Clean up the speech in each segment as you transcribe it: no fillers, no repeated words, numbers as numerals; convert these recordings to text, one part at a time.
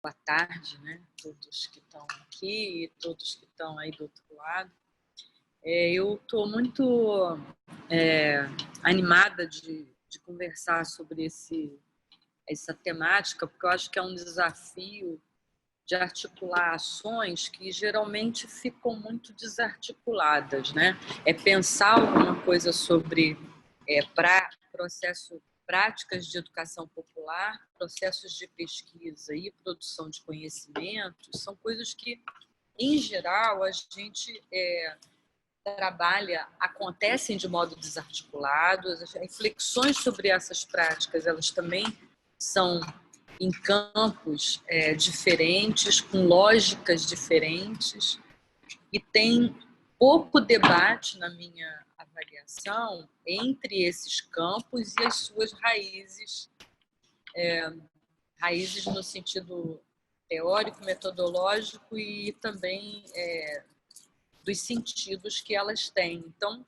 boa tarde, né? Todos que estão aqui e todos que estão aí do outro lado. Eu estou muito animada de conversar sobre essa temática, porque eu acho que é um desafio de articular ações que geralmente ficam muito desarticuladas, né? É pensar alguma coisa sobre práticas de educação popular, processos de pesquisa e produção de conhecimento, são coisas que, em geral, a gente trabalha, acontecem de modo desarticulado. As reflexões sobre essas práticas, elas também são em campos diferentes, com lógicas diferentes, e tem pouco debate, na minha avaliação, entre esses campos e as suas raízes, raízes no sentido teórico, metodológico e também dos sentidos que elas têm. Então,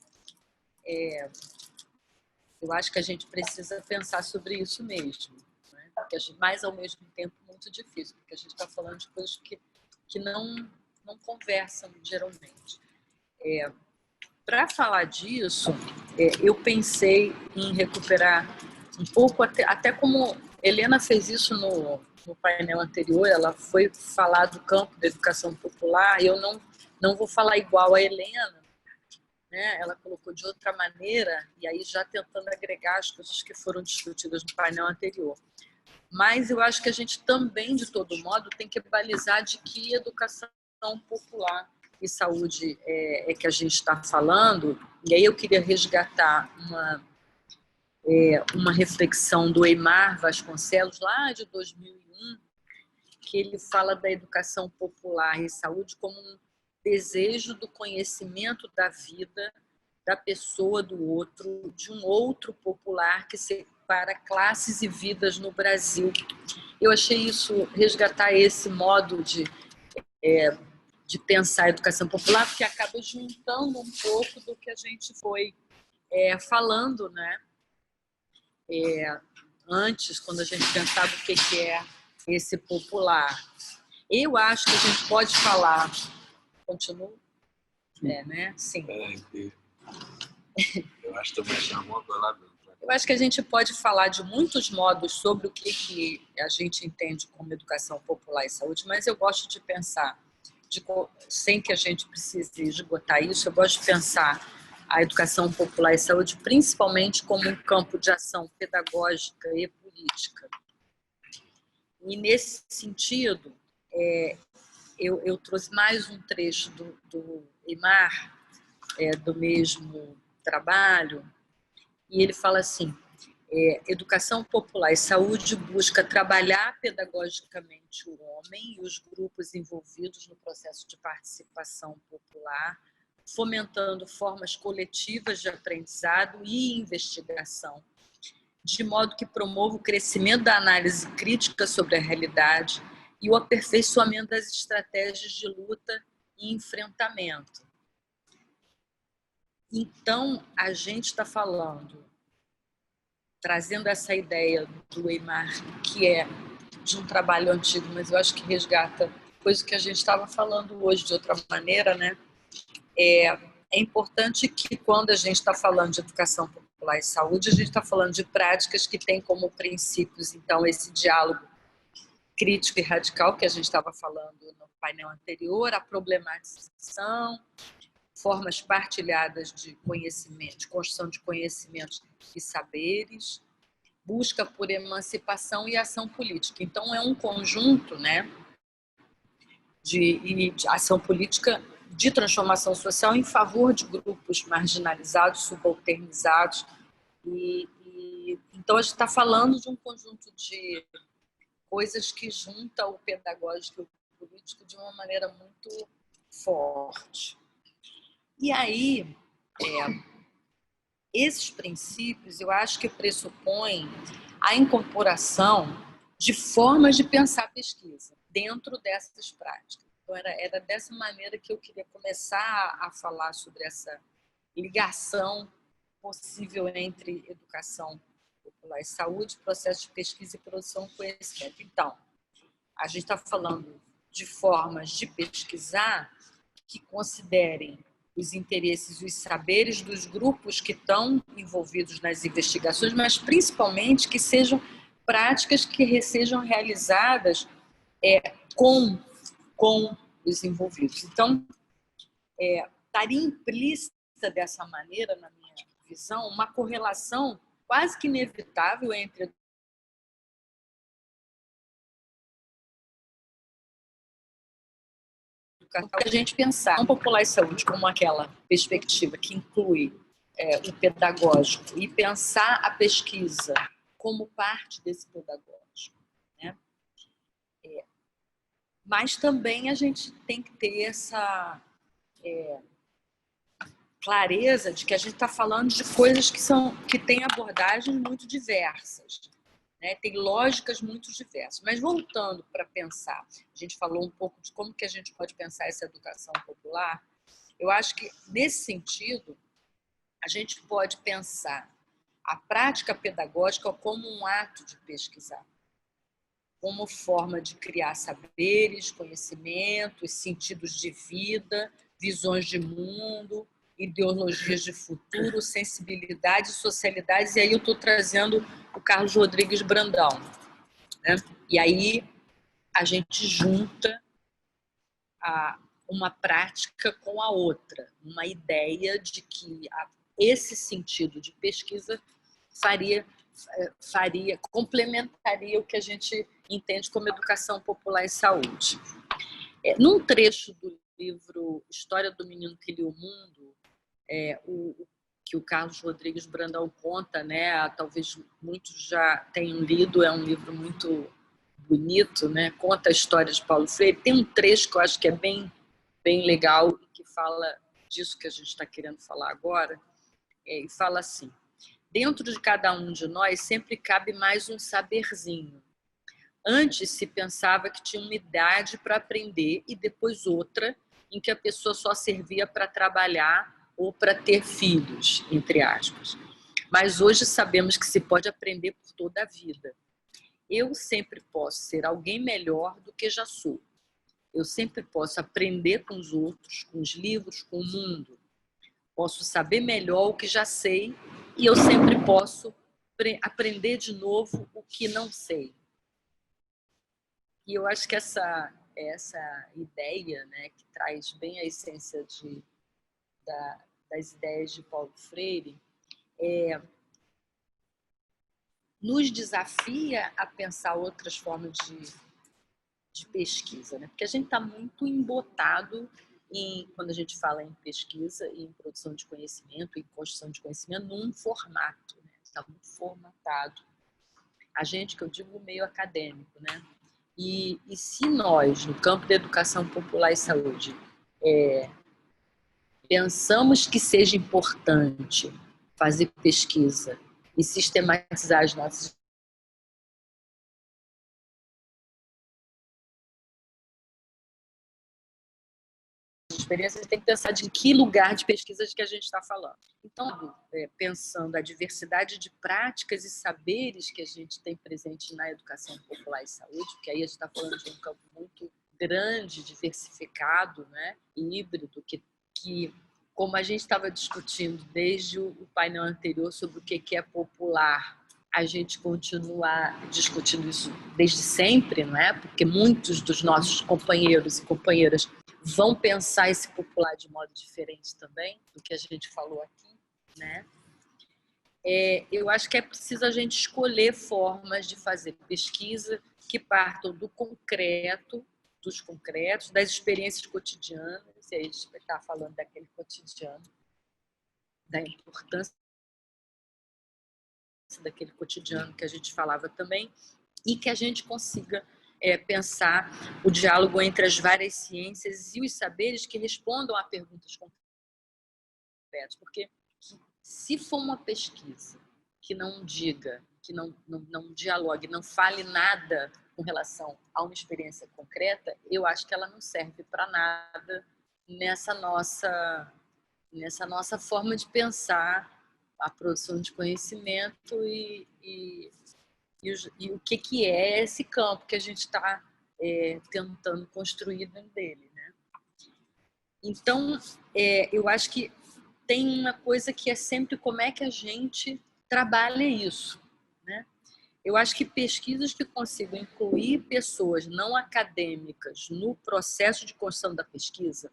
eu acho que a gente precisa pensar sobre isso mesmo, né? Mas, ao mesmo tempo, muito difícil, porque a gente está falando de coisas que não conversam, geralmente. Para falar disso, eu pensei em recuperar um pouco, até como Helena fez isso no painel anterior, ela foi falar do campo da educação popular, e eu não vou falar igual a Helena, né? Ela colocou de outra maneira, e aí já tentando agregar as coisas que foram discutidas no painel anterior. Mas eu acho que a gente também, de todo modo, tem que balizar de que educação popular e saúde é que a gente está falando. E aí eu queria resgatar uma reflexão do Eymar Vasconcelos, lá de 2001, que ele fala da educação popular e saúde como um desejo do conhecimento da vida, da pessoa do outro, de um outro popular que separa classes e vidas no Brasil. Eu achei isso, resgatar esse modo de pensar a educação popular, porque acaba juntando um pouco do que a gente foi falando, né? Antes, quando a gente pensava o que é esse popular. Eu acho que a gente pode falar... Continua? Né? Sim. Eu acho que também chamou lá dentro. Eu acho que a gente pode falar de muitos modos sobre o que a gente entende como educação popular e saúde, mas eu gosto de pensar, sem que a gente precise esgotar isso, eu gosto de pensar a educação popular e saúde principalmente como um campo de ação pedagógica e política. E, nesse sentido, eu trouxe mais um trecho do Eymar, do mesmo trabalho, e ele fala assim: educação popular e saúde busca trabalhar pedagogicamente o homem e os grupos envolvidos no processo de participação popular, fomentando formas coletivas de aprendizado e investigação, de modo que promova o crescimento da análise crítica sobre a realidade e o aperfeiçoamento das estratégias de luta e enfrentamento. Então, a gente está falando, trazendo essa ideia do Eymar, que é de um trabalho antigo, mas eu acho que resgata coisa que a gente estava falando hoje de outra maneira, né? É importante que, quando a gente está falando de educação popular e saúde, a gente está falando de práticas que têm como princípios, então, esse diálogo crítico e radical que a gente estava falando no painel anterior, a problematização, formas partilhadas de conhecimento, de construção de conhecimentos e saberes, busca por emancipação e ação política. Então, é um conjunto, né, de ação política de transformação social em favor de grupos marginalizados, subalternizados. Então, a gente está falando de um conjunto de coisas que junta o pedagógico e o político de uma maneira muito forte. E aí, esses princípios, eu acho que pressupõem a incorporação de formas de pensar a pesquisa dentro dessas práticas. Então, era dessa maneira que eu queria começar a falar sobre essa ligação possível entre educação popular e saúde, processo de pesquisa e produção de conhecimento. Então, a gente está falando de formas de pesquisar que considerem os interesses e os saberes dos grupos que estão envolvidos nas investigações, mas principalmente que sejam práticas que sejam realizadas com os envolvidos. Então, estaria implícita dessa maneira, na minha visão, uma correlação quase que inevitável entre a gente pensar popular e saúde como aquela perspectiva que inclui o pedagógico e pensar a pesquisa como parte desse pedagógico, né? Mas também a gente tem que ter essa clareza de que a gente está falando de coisas que têm abordagens muito diversas, né? Tem lógicas muito diversas. Mas voltando para pensar, a gente falou um pouco de como que a gente pode pensar essa educação popular. Eu acho que, nesse sentido, a gente pode pensar a prática pedagógica como um ato de pesquisar, como forma de criar saberes, conhecimentos, sentidos de vida, visões de mundo, ideologias de futuro, sensibilidades, socialidades. E aí eu estou trazendo o Carlos Rodrigues Brandão, né? E aí a gente junta uma prática com a outra, uma ideia de que esse sentido de pesquisa complementaria o que a gente entende como educação popular e saúde. Num trecho do livro História do Menino que Lia o Mundo, que o Carlos Rodrigues Brandão conta, né? Talvez muitos já tenham lido, é um livro muito bonito, né? Conta a história de Paulo Freire. Tem um trecho que eu acho que é bem legal e que fala disso que a gente está querendo falar agora, e fala assim: dentro de cada um de nós sempre cabe mais um saberzinho. Antes se pensava que tinha uma idade para aprender e depois outra em que a pessoa só servia para trabalhar ou para ter filhos, entre aspas. Mas hoje sabemos que se pode aprender por toda a vida. Eu sempre posso ser alguém melhor do que já sou. Eu sempre posso aprender com os outros, com os livros, com o mundo. Posso saber melhor o que já sei e eu sempre posso aprender de novo o que não sei. E eu acho que essa ideia, né, que traz bem a essência das ideias de Paulo Freire, nos desafia a pensar outras formas de pesquisa, né? Porque a gente está muito embotado quando a gente fala em pesquisa e em produção de conhecimento e construção de conhecimento, num formato, né? Está muito formatado. A gente, que eu digo, meio acadêmico, né? E se nós, no campo da educação popular e saúde, pensamos que seja importante fazer pesquisa e sistematizar as nossas experiências, tem que pensar de que lugar de pesquisas que a gente está falando. Então, pensando a diversidade de práticas e saberes que a gente tem presente na educação popular e saúde, porque aí a gente está falando de um campo muito grande, diversificado, né, híbrido, que como a gente estava discutindo desde o painel anterior sobre o que é popular, a gente continua discutindo isso desde sempre, não é? Porque muitos dos nossos companheiros e companheiras vão pensar esse popular de modo diferente também do que a gente falou aqui, né? Eu acho que é preciso a gente escolher formas de fazer pesquisa que partam do concreto, dos concretos, das experiências cotidianas, e aí a gente está falando daquele cotidiano, da importância daquele cotidiano que a gente falava também, e que a gente consiga pensar o diálogo entre as várias ciências e os saberes que respondam a perguntas concretas. Porque se for uma pesquisa que não diga, que não dialogue, não fale nada com relação a uma experiência concreta, eu acho que ela não serve para nada nessa nossa forma de pensar a produção de conhecimento e o que é esse campo que a gente está tentando construir dentro dele, né? Então, eu acho que tem uma coisa que é sempre como é que a gente trabalha isso, né? Eu acho que pesquisas que consigam incluir pessoas não acadêmicas no processo de construção da pesquisa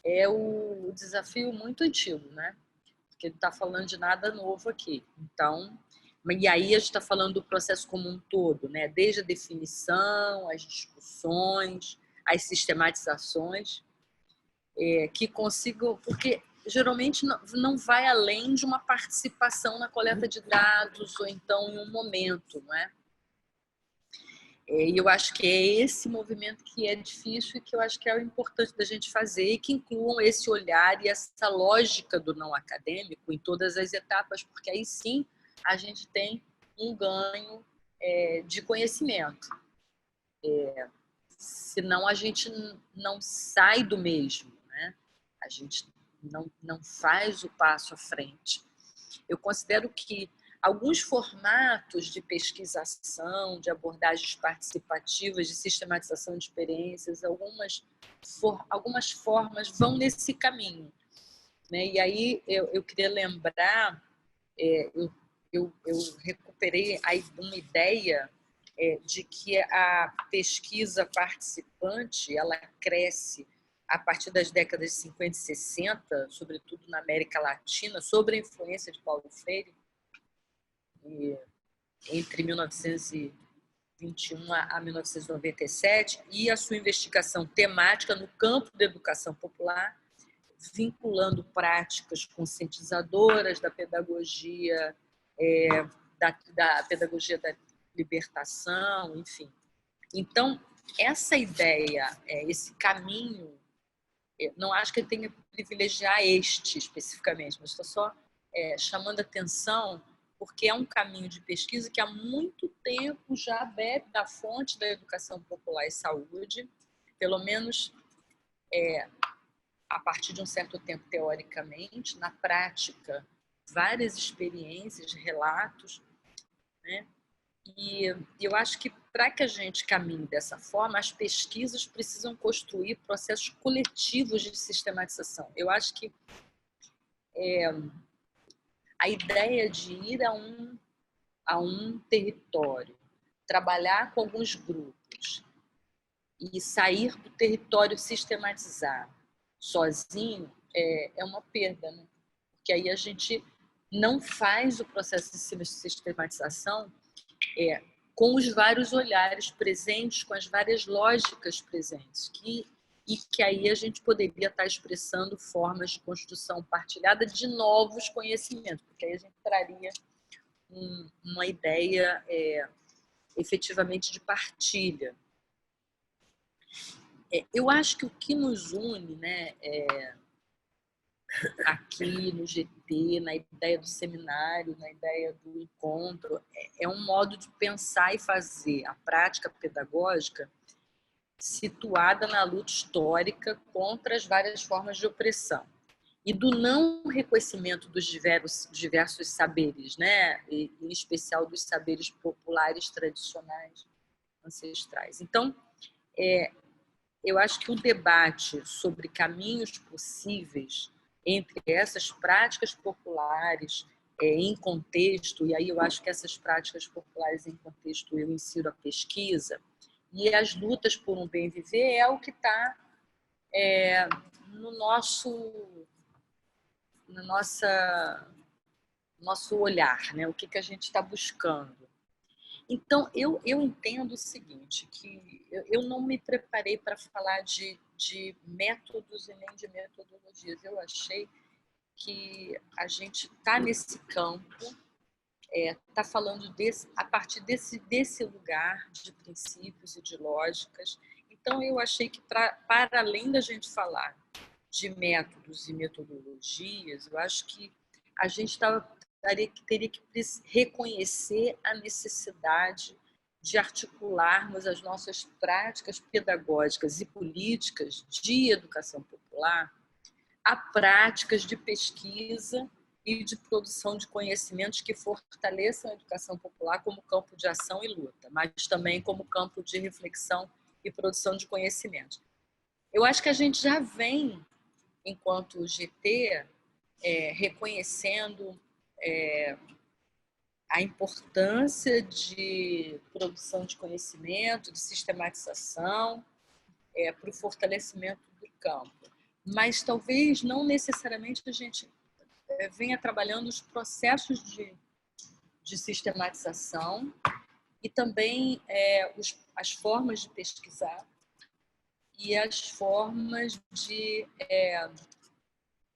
é o desafio muito antigo, né? Porque ele está falando de nada novo aqui. Então, e aí a gente está falando do processo como um todo, né? Desde a definição, as discussões, as sistematizações, que consigam, porque geralmente não vai além de uma participação na coleta de dados ou então em um momento, não é? E eu acho que é esse movimento que é difícil e que eu acho que é o importante da gente fazer e que incluam esse olhar e essa lógica do não acadêmico em todas as etapas, porque aí sim a gente tem um ganho de conhecimento. Senão a gente não sai do mesmo, né? A gente não faz o passo à frente. Eu considero que alguns formatos de pesquisação, de abordagens participativas, de sistematização de experiências, algumas formas vão nesse caminho, né? E aí eu queria lembrar, eu recuperei uma ideia de que a pesquisa participante ela cresce a partir das décadas de 50 e 60, sobretudo na América Latina, sob a influência de Paulo Freire, entre 1921 a 1997, e a sua investigação temática no campo da educação popular, vinculando práticas conscientizadoras da pedagogia, da pedagogia da libertação, enfim. Então, essa ideia, esse caminho, não acho que ele tenha que privilegiar este especificamente, mas estou só chamando atenção porque é um caminho de pesquisa que há muito tempo já bebe da fonte da educação popular e saúde, pelo menos a partir de um certo tempo teoricamente, na prática, várias experiências, relatos, né? E eu acho que para que a gente caminhe dessa forma, as pesquisas precisam construir processos coletivos de sistematização. Eu acho que a ideia de ir a um território, trabalhar com alguns grupos e sair do território sistematizado sozinho é uma perda, né? Porque aí a gente não faz o processo de sistematização com os vários olhares presentes, com as várias lógicas presentes, e que aí a gente poderia estar expressando formas de construção partilhada de novos conhecimentos, porque aí a gente traria uma ideia efetivamente de partilha. Eu acho que o que nos une, né, aqui no GT, na ideia do seminário, na ideia do encontro, é um modo de pensar e fazer a prática pedagógica situada na luta histórica contra as várias formas de opressão e do não reconhecimento dos diversos saberes, né? E, em especial dos saberes populares tradicionais ancestrais. Então, eu acho que o debate sobre caminhos possíveis entre essas práticas populares em contexto, e aí eu acho que essas práticas populares em contexto eu insiro a pesquisa, e as lutas por um bem viver é o que está no nosso olhar, né? O que a gente está buscando. Então, eu entendo o seguinte, que eu não me preparei para falar de métodos e nem de metodologias. Eu achei que a gente está nesse campo, está falando a partir desse lugar de princípios e de lógicas. Então, eu achei que, para além da gente falar de métodos e metodologias, eu acho que a gente teria que reconhecer a necessidade de articularmos as nossas práticas pedagógicas e políticas de educação popular a práticas de pesquisa e de produção de conhecimentos que fortaleçam a educação popular como campo de ação e luta, mas também como campo de reflexão e produção de conhecimento. Eu acho que a gente já vem, enquanto GT, reconhecendo a importância de produção de conhecimento, de sistematização, para o fortalecimento do campo. Mas talvez não necessariamente a gente venha trabalhando os processos de sistematização e também as formas de pesquisar e as formas de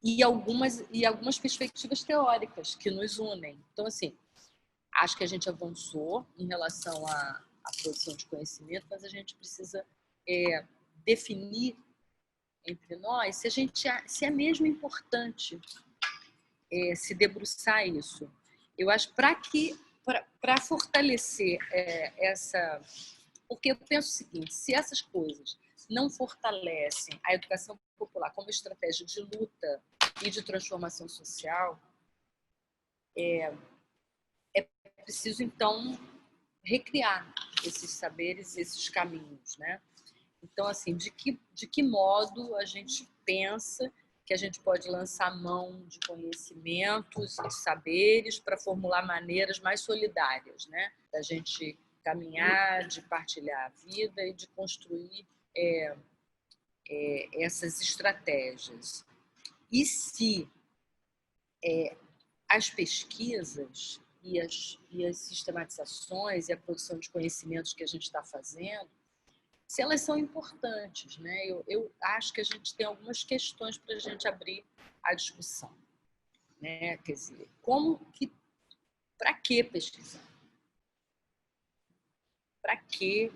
e algumas perspectivas teóricas que nos unem. Então, assim, acho que a gente avançou em relação à produção de conhecimento, mas a gente precisa definir entre nós se é mesmo importante se debruçar isso. Eu acho para fortalecer essa... Porque eu penso o seguinte, se essas coisas não fortalecem a educação popular como estratégia de luta e de transformação social, é preciso, então, recriar esses saberes, esses caminhos, né? Então, assim, de que modo a gente pensa que a gente pode lançar mão de conhecimentos e saberes para formular maneiras mais solidárias, né? Da gente caminhar, de partilhar a vida e de construir essas estratégias. E se as pesquisas e as sistematizações e a produção de conhecimentos que a gente está fazendo, se elas são importantes, né? Eu acho que a gente tem algumas questões para a gente abrir a discussão, né? Quer dizer, para que pesquisar? Para que,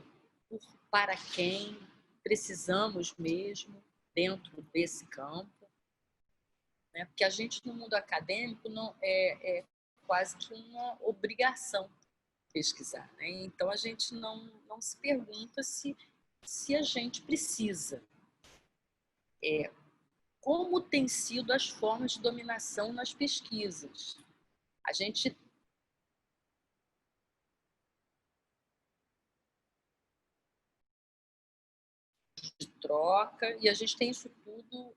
para quem precisamos mesmo dentro desse campo, né? Porque a gente no mundo acadêmico não é quase que uma obrigação pesquisar, né? Então a gente não se pergunta se a gente precisa. Como têm sido as formas de dominação nas pesquisas? A gente troca e a gente tem isso tudo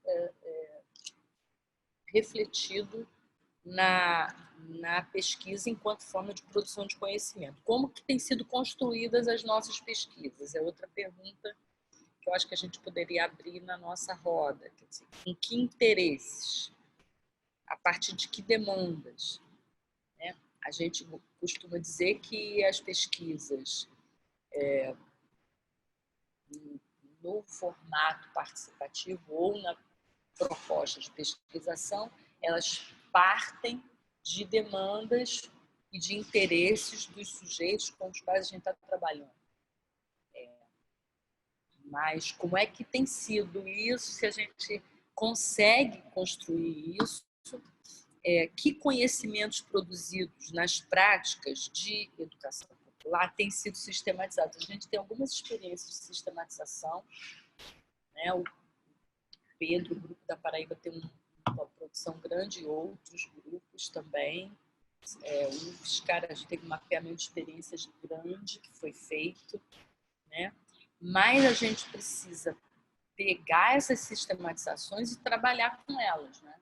refletido na pesquisa enquanto forma de produção de conhecimento. Como que têm sido construídas as nossas pesquisas? É outra pergunta que eu acho que a gente poderia abrir na nossa roda. Quer dizer, com que interesses? A partir de que demandas? Né? A gente costuma dizer que as pesquisas no formato participativo ou na proposta de pesquisação, elas partem de demandas e de interesses dos sujeitos com os quais a gente está trabalhando. Mas como é que tem sido isso, se a gente consegue construir isso? Que conhecimentos produzidos nas práticas de educação popular têm sido sistematizados? A gente tem algumas experiências de sistematização, né? O Pedro, o Grupo da Paraíba, tem uma produção grande, e outros grupos também. Os caras têm um mapeamento de experiências grande que foi feito, né? Mas a gente precisa pegar essas sistematizações e trabalhar com elas, né?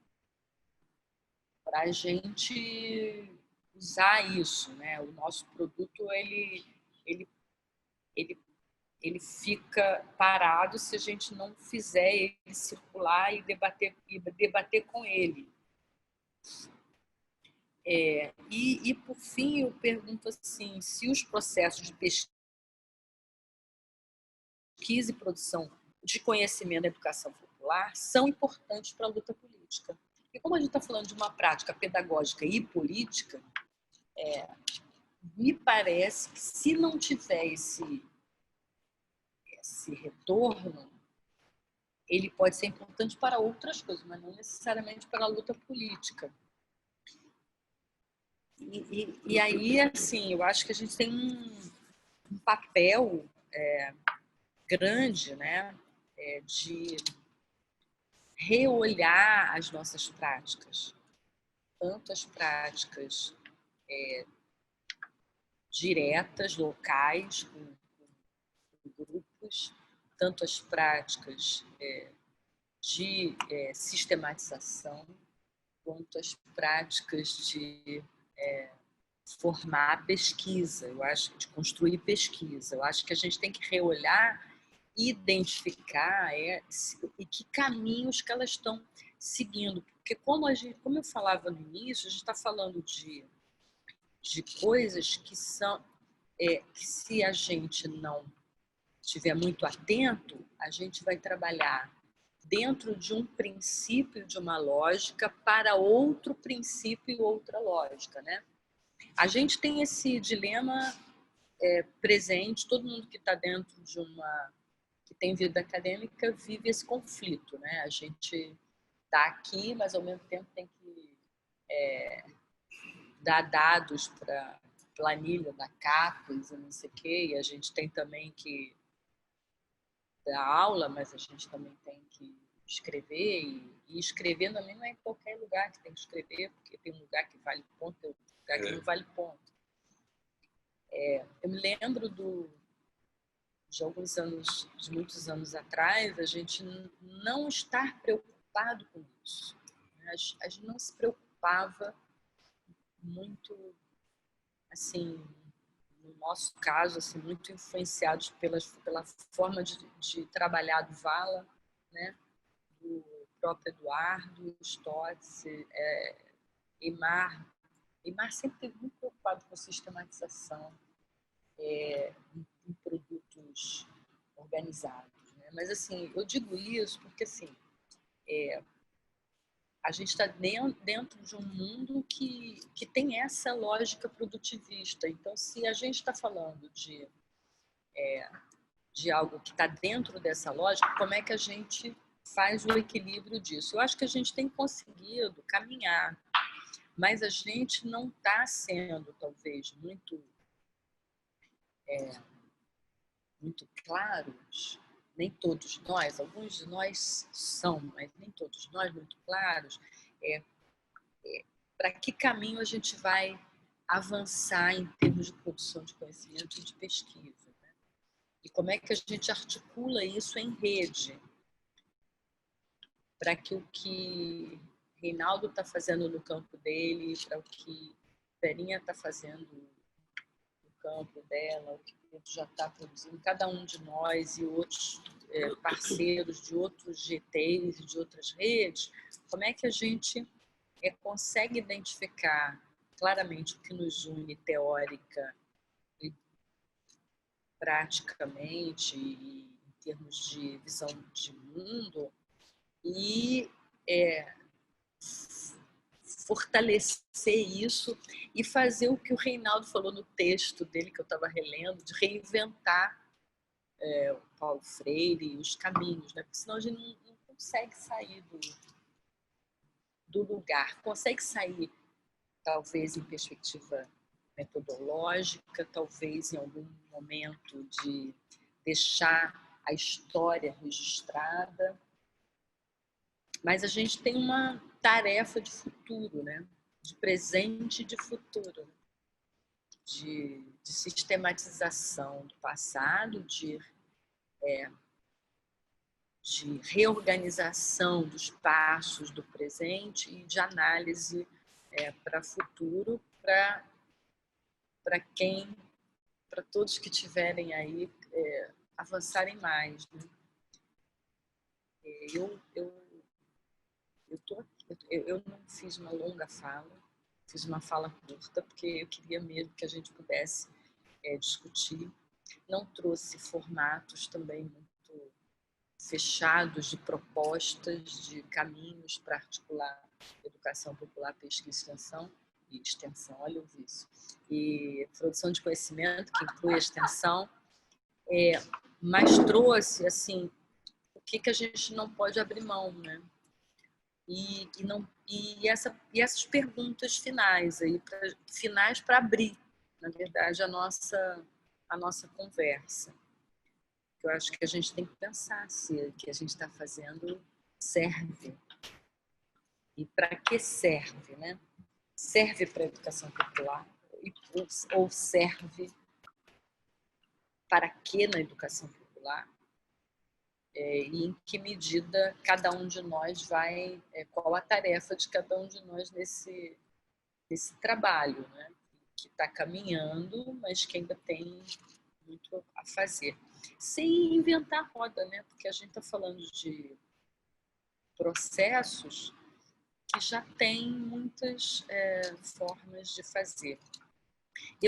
Para a gente usar isso, né? O nosso produto ele fica parado se a gente não fizer ele circular e debater com ele. E por fim, eu pergunto assim, se os processos de pesquisa e produção de conhecimento da educação popular são importantes para a luta política. E como a gente está falando de uma prática pedagógica e política, me parece que se não tiver esse retorno, ele pode ser importante para outras coisas, mas não necessariamente para a luta política. E aí, assim, eu acho que a gente tem um papel grande, né, de reolhar as nossas práticas, tanto as práticas diretas, locais, com grupos, tanto as práticas de sistematização, quanto as práticas de formar a pesquisa, eu acho, de construir pesquisa. Eu acho que a gente tem que reolhar e identificar e que caminhos que elas estão seguindo. Porque como eu falava no início, a gente está falando de coisas que são que se a gente não estiver muito atento, a gente vai trabalhar dentro de um princípio, de uma lógica, para outro princípio e outra lógica, né? A gente tem esse dilema presente, todo mundo que está dentro que tem vida acadêmica vive esse conflito, né? A gente está aqui, mas ao mesmo tempo tem que dar dados para planilha da CAPES e não sei o quê, e a gente tem também que dar aula, mas a gente também tem que escrever, e escrever também não é em qualquer lugar que tem que escrever, porque tem um lugar que vale ponto, tem outro lugar que não vale ponto. Eu me lembro de alguns anos, de muitos anos atrás, a gente não estar preocupado com isso. A gente não se preocupava muito, assim, no nosso caso, assim, muito influenciados pela forma de trabalhar do Vala, né? Do próprio Eduardo, Stotz, Eymar. Eymar sempre esteve muito preocupado com sistematização em produtos organizados, né? Mas, assim, eu digo isso porque, assim, a gente está dentro de um mundo que tem essa lógica produtivista. Então, se a gente está falando de algo que está dentro dessa lógica, como é que a gente faz o equilíbrio disso? Eu acho que a gente tem conseguido caminhar, mas a gente não está sendo, talvez, muito claros, nem todos nós, alguns de nós são, mas nem todos nós muito claros, para que caminho a gente vai avançar em termos de produção de conhecimento e de pesquisa, né? E como é que a gente articula isso em rede, para que o que Reinaldo está fazendo no campo dele, para o que Verinha está fazendo no campo dela, o que Pedro já está produzindo, cada um de nós e outros parceiros de outros GTs e de outras redes, como é que a gente consegue identificar claramente o que nos une teórica e praticamente, e em termos de visão de mundo, e fortalecer isso e fazer o que o Reinaldo falou no texto dele, que eu estava relendo, de reinventar o Paulo Freire e os caminhos, né? Porque senão a gente não consegue sair do lugar, consegue sair, talvez em perspectiva metodológica, talvez em algum momento de deixar a história registrada, mas a gente tem uma tarefa de futuro, né? De presente e de futuro, de sistematização do passado, de reorganização dos passos do presente e de análise para futuro, para todos que tiverem aí avançarem mais, né? Eu não fiz uma longa fala, fiz uma fala curta, porque eu queria mesmo que a gente pudesse discutir. Não trouxe formatos também muito fechados de propostas, de caminhos para articular educação popular, pesquisa e extensão, olha o vício. E produção de conhecimento, que inclui a extensão, mas trouxe, assim, o que a gente não pode abrir mão, né? E essas perguntas finais aí, finais para abrir, na verdade, a nossa conversa. Eu acho que a gente tem que pensar se o que a gente está fazendo serve. E para que serve, né? Serve para a educação popular? Ou serve para quê na educação popular? e em que medida cada um de nós vai, qual a tarefa de cada um de nós nesse trabalho, né? Que está caminhando, mas que ainda tem muito a fazer. Sem inventar roda, né? Porque a gente está falando de processos que já tem muitas formas de fazer.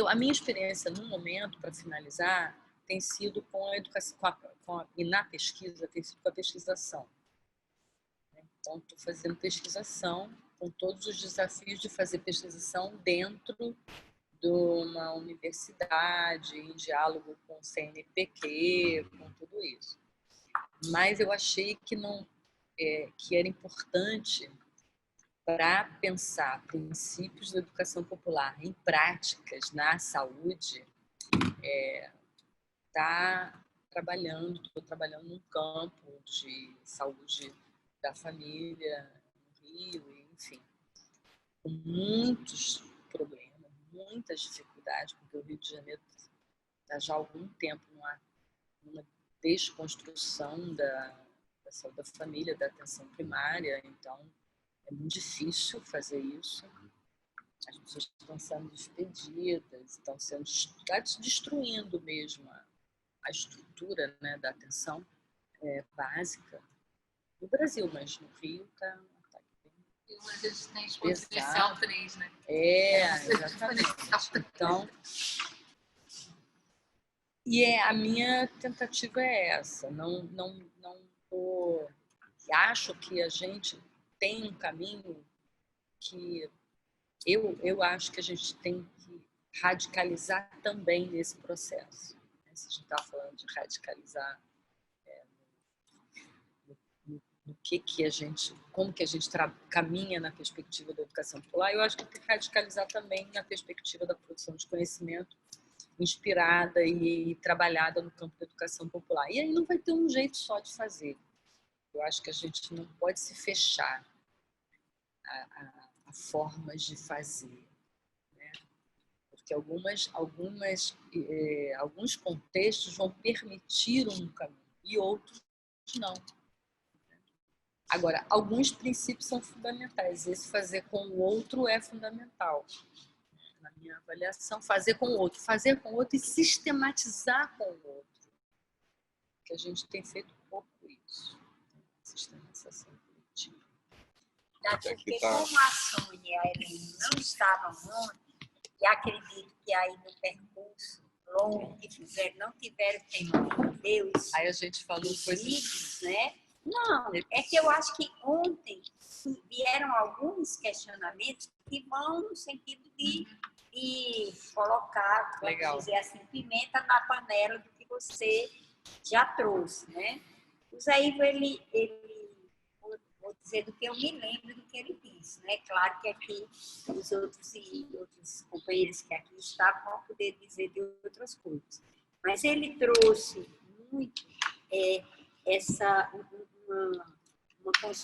A minha experiência, no momento, para finalizar, tem sido com a educação, e na pesquisa, tem sido com a pesquisação. Então, estou fazendo pesquisação com todos os desafios de fazer pesquisação dentro de uma universidade, em diálogo com o CNPq, com tudo isso. Mas eu achei que que era importante, para pensar princípios da educação popular em práticas na saúde, estou trabalhando num campo de saúde da família no Rio, enfim, com muitos problemas, muitas dificuldades, porque o Rio de Janeiro está já há algum tempo numa desconstrução da saúde da família, da atenção primária, então é muito difícil fazer isso. As pessoas estão sendo despedidas, estão destruindo mesmo a estrutura, né, da atenção básica no Brasil, mas no Rio está a gente tem exponencial 3, né? Exatamente. Então, a minha tentativa é essa. Acho que a gente tem um caminho que eu acho que a gente tem que radicalizar também nesse processo. Se a gente está falando de radicalizar no que a gente, como que a gente caminha na perspectiva da educação popular, eu acho que tem que radicalizar também na perspectiva da produção de conhecimento inspirada e trabalhada no campo da educação popular. E aí não vai ter um jeito só de fazer. Eu acho que a gente não pode se fechar a formas de fazer, né? Porque alguns contextos vão permitir um caminho e outros não. Agora, alguns princípios são fundamentais. Esse fazer com o outro é fundamental. Na minha avaliação, fazer com o outro e sistematizar com o outro. Que a gente tem feito pouco isso. Sistematização coletiva. Porque como a Sônia e a Helena não estavam ontem, e acredito que aí no percurso longo que fizeram, não tiveram tempo de Deus. Aí a gente falou coisas, né? Não, é que eu acho que ontem vieram alguns questionamentos que vão no sentido de colocar, vamos dizer assim, pimenta na panela do que você já trouxe, né? O Zé Ivo, ele vou dizer do que eu me lembro do que ele disse, né? Claro que aqui os outros companheiros que aqui estavam vão poder dizer de outras coisas. Mas ele trouxe muito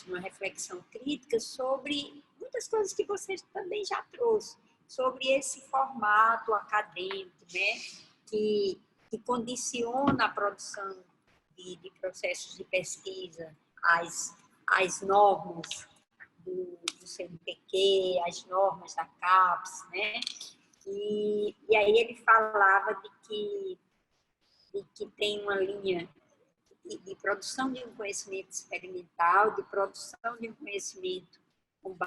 uma reflexão crítica sobre muitas coisas que você também já trouxe, sobre esse formato acadêmico, né? Que condiciona a produção de processos de pesquisa, as normas do CNPq, as normas da CAPES, né? E aí ele falava de que tem uma linha de produção de um conhecimento experimental, de produção de um conhecimento com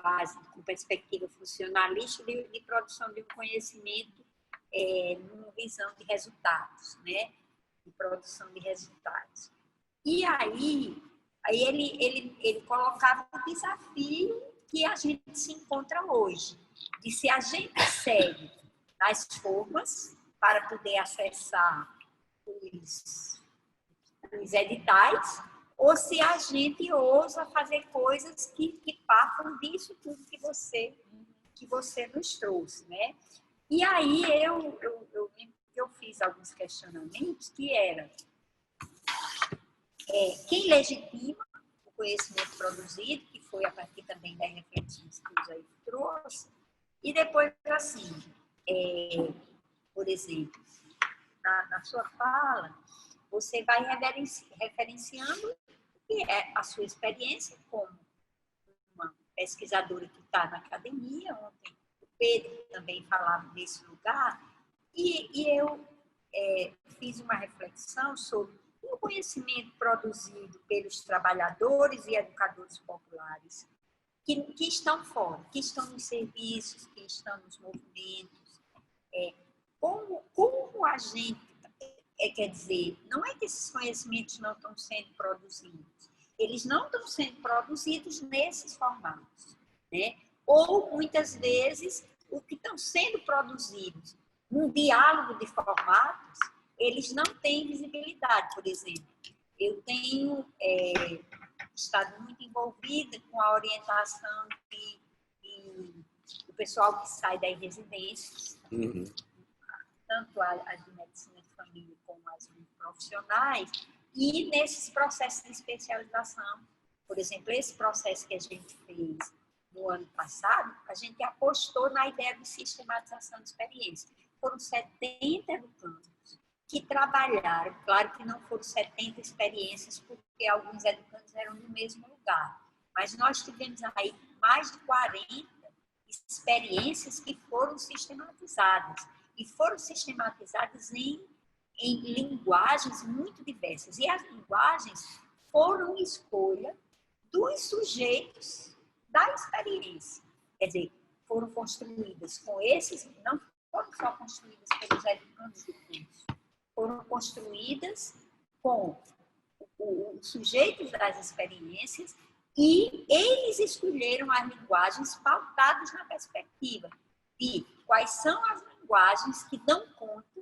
perspectiva funcionalista, de produção de um conhecimento numa visão de resultados, né? De produção de resultados. E aí ele colocava o desafio que a gente se encontra hoje, de se a gente segue as formas para poder acessar os editais, ou se a gente ousa fazer coisas que partam disso tudo que você nos trouxe, né? E aí eu fiz alguns questionamentos que eram quem legitima o conhecimento produzido, que foi a partir também das reflexões que o Zé trouxe, e depois, assim, por exemplo, na sua fala, você vai referenciando que é a sua experiência como uma pesquisadora que está na academia. Ontem o Pedro também falava desse lugar, e eu fiz uma reflexão sobre o conhecimento produzido pelos trabalhadores e educadores populares que estão fora, que estão nos serviços, que estão nos movimentos. Como a gente, quer dizer, não é que esses conhecimentos não estão sendo produzidos, eles não estão sendo produzidos nesses formatos, né? Ou, muitas vezes, o que estão sendo produzidos num diálogo de formatos, eles não têm visibilidade. Por exemplo, eu tenho estado muito envolvida com a orientação do pessoal que sai das residências, tanto as de medicina de família como as de profissionais, e nesses processos de especialização. Por exemplo, esse processo que a gente fez no ano passado, a gente apostou na ideia de sistematização de experiência. Foram 70 educandos que trabalharam, claro que não foram 70 experiências, porque alguns educandos eram no mesmo lugar, mas nós tivemos aí mais de 40 experiências que foram sistematizadas, e foram sistematizadas em linguagens muito diversas, e as linguagens foram escolha dos sujeitos da experiência, quer dizer, foram construídas com esses, não foram só construídas pelos educandos do curso, foram construídas com os sujeitos das experiências, e eles escolheram as linguagens pautadas na perspectiva de quais são as linguagens que dão conta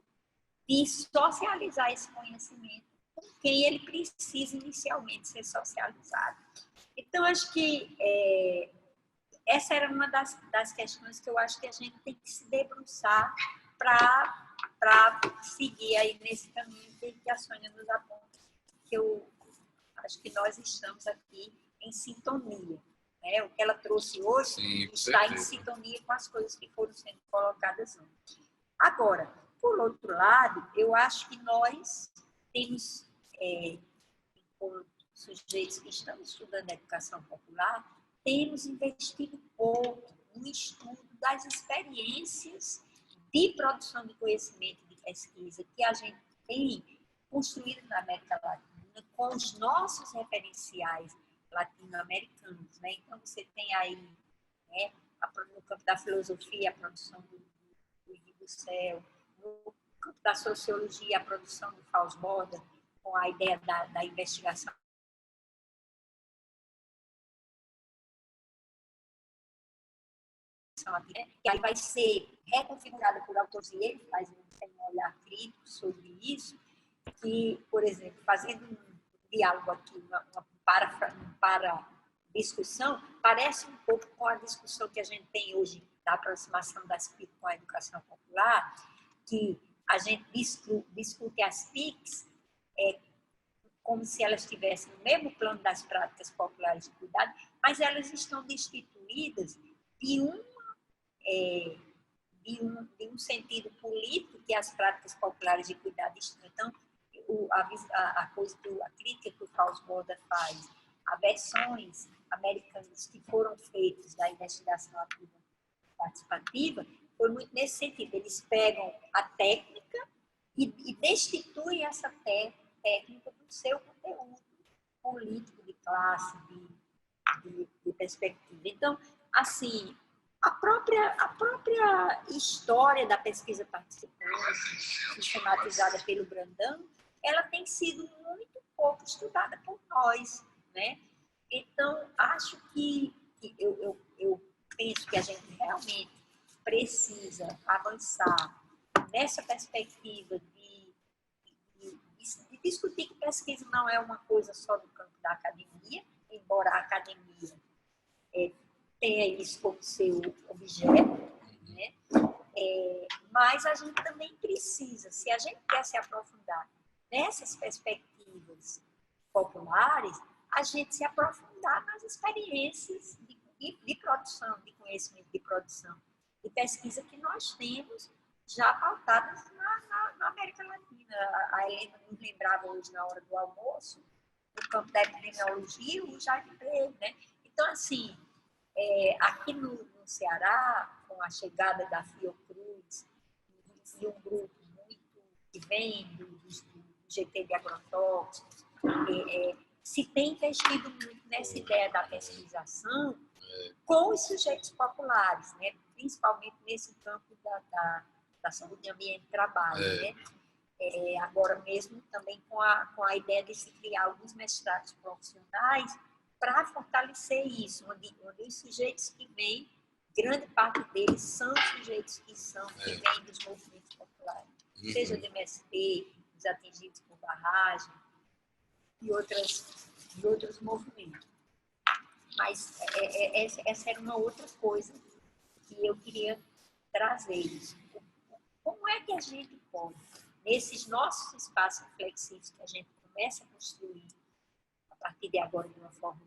de socializar esse conhecimento com quem ele precisa inicialmente ser socializado. Então, acho que essa era uma das questões que eu acho que a gente tem que se debruçar para seguir aí nesse caminho que a Sônia nos aponta, que eu acho que nós estamos aqui em sintonia, né? O que ela trouxe hoje está em sintonia com as coisas que foram sendo colocadas ontem. Agora, por outro lado, eu acho que nós temos, enquanto sujeitos que estamos estudando a educação popular, temos investido pouco no estudo das experiências de produção de conhecimento e de pesquisa que a gente tem construído na América Latina com os nossos referenciais latino-americanos, né? Então, você tem aí, né, no campo da filosofia, a produção do Céu, no campo da sociologia, a produção do Fausto-Borda, com a ideia da investigação que aí vai ser reconfigurada por autores, e ele faz um olhar crítico sobre isso, que, por exemplo, fazendo um diálogo aqui, uma para-discussão, parece um pouco com a discussão que a gente tem hoje da aproximação das PIC com a educação popular, que a gente discute as PICs como se elas estivessem no mesmo plano das práticas populares de cuidado, mas elas estão destituídas de um sentido político que as práticas populares de cuidado estão. Então, a crítica que o Fausto-Borda faz a versões americanas que foram feitas da investigação ativa participativa foi muito nesse sentido. Eles pegam a técnica e destituem essa técnica do seu conteúdo político, de classe, de perspectiva. Então, assim, a própria história da pesquisa participante, sistematizada pelo Brandão, ela tem sido muito pouco estudada por nós, né? Então, acho que eu penso que a gente realmente precisa avançar nessa perspectiva de discutir que pesquisa não é uma coisa só do campo da academia, embora a academia tenha isso como seu objeto, né? Mas a gente também precisa, se a gente quer se aprofundar nessas perspectivas populares, a gente se aprofundar nas experiências de produção, de conhecimento de produção, de pesquisa que nós temos já pautadas na América Latina. A Helena nos lembrava hoje, na hora do almoço, do campo da epidemiologia, o Jaime Freire, né? Então, assim, aqui no Ceará, com a chegada da Fiocruz e um grupo muito que vem do GT de agrotóxicos, se tem investido muito nessa ideia da pesquisação com os sujeitos populares, né? Principalmente nesse campo da saúde, ambiente e trabalho, né? Agora mesmo também com a ideia de se criar alguns mestrados profissionais para fortalecer isso, onde os sujeitos que vêm, grande parte deles são sujeitos que vêm dos movimentos populares, seja do MST, dos atingidos por barragem e outros movimentos. Mas essa era uma outra coisa que eu queria trazer. Como é que a gente pode, nesses nossos espaços reflexivos que a gente começa a construir a partir de agora de uma forma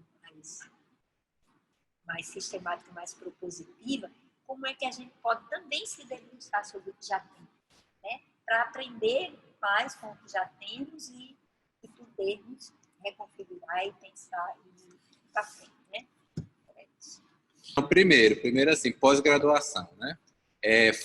mais sistemática, mais propositiva, como é que a gente pode também se debruçar sobre o que já tem, né? Para aprender mais com o que já temos e podermos reconfigurar e pensar e ir para frente, né? Então, primeiro assim, pós-graduação, né?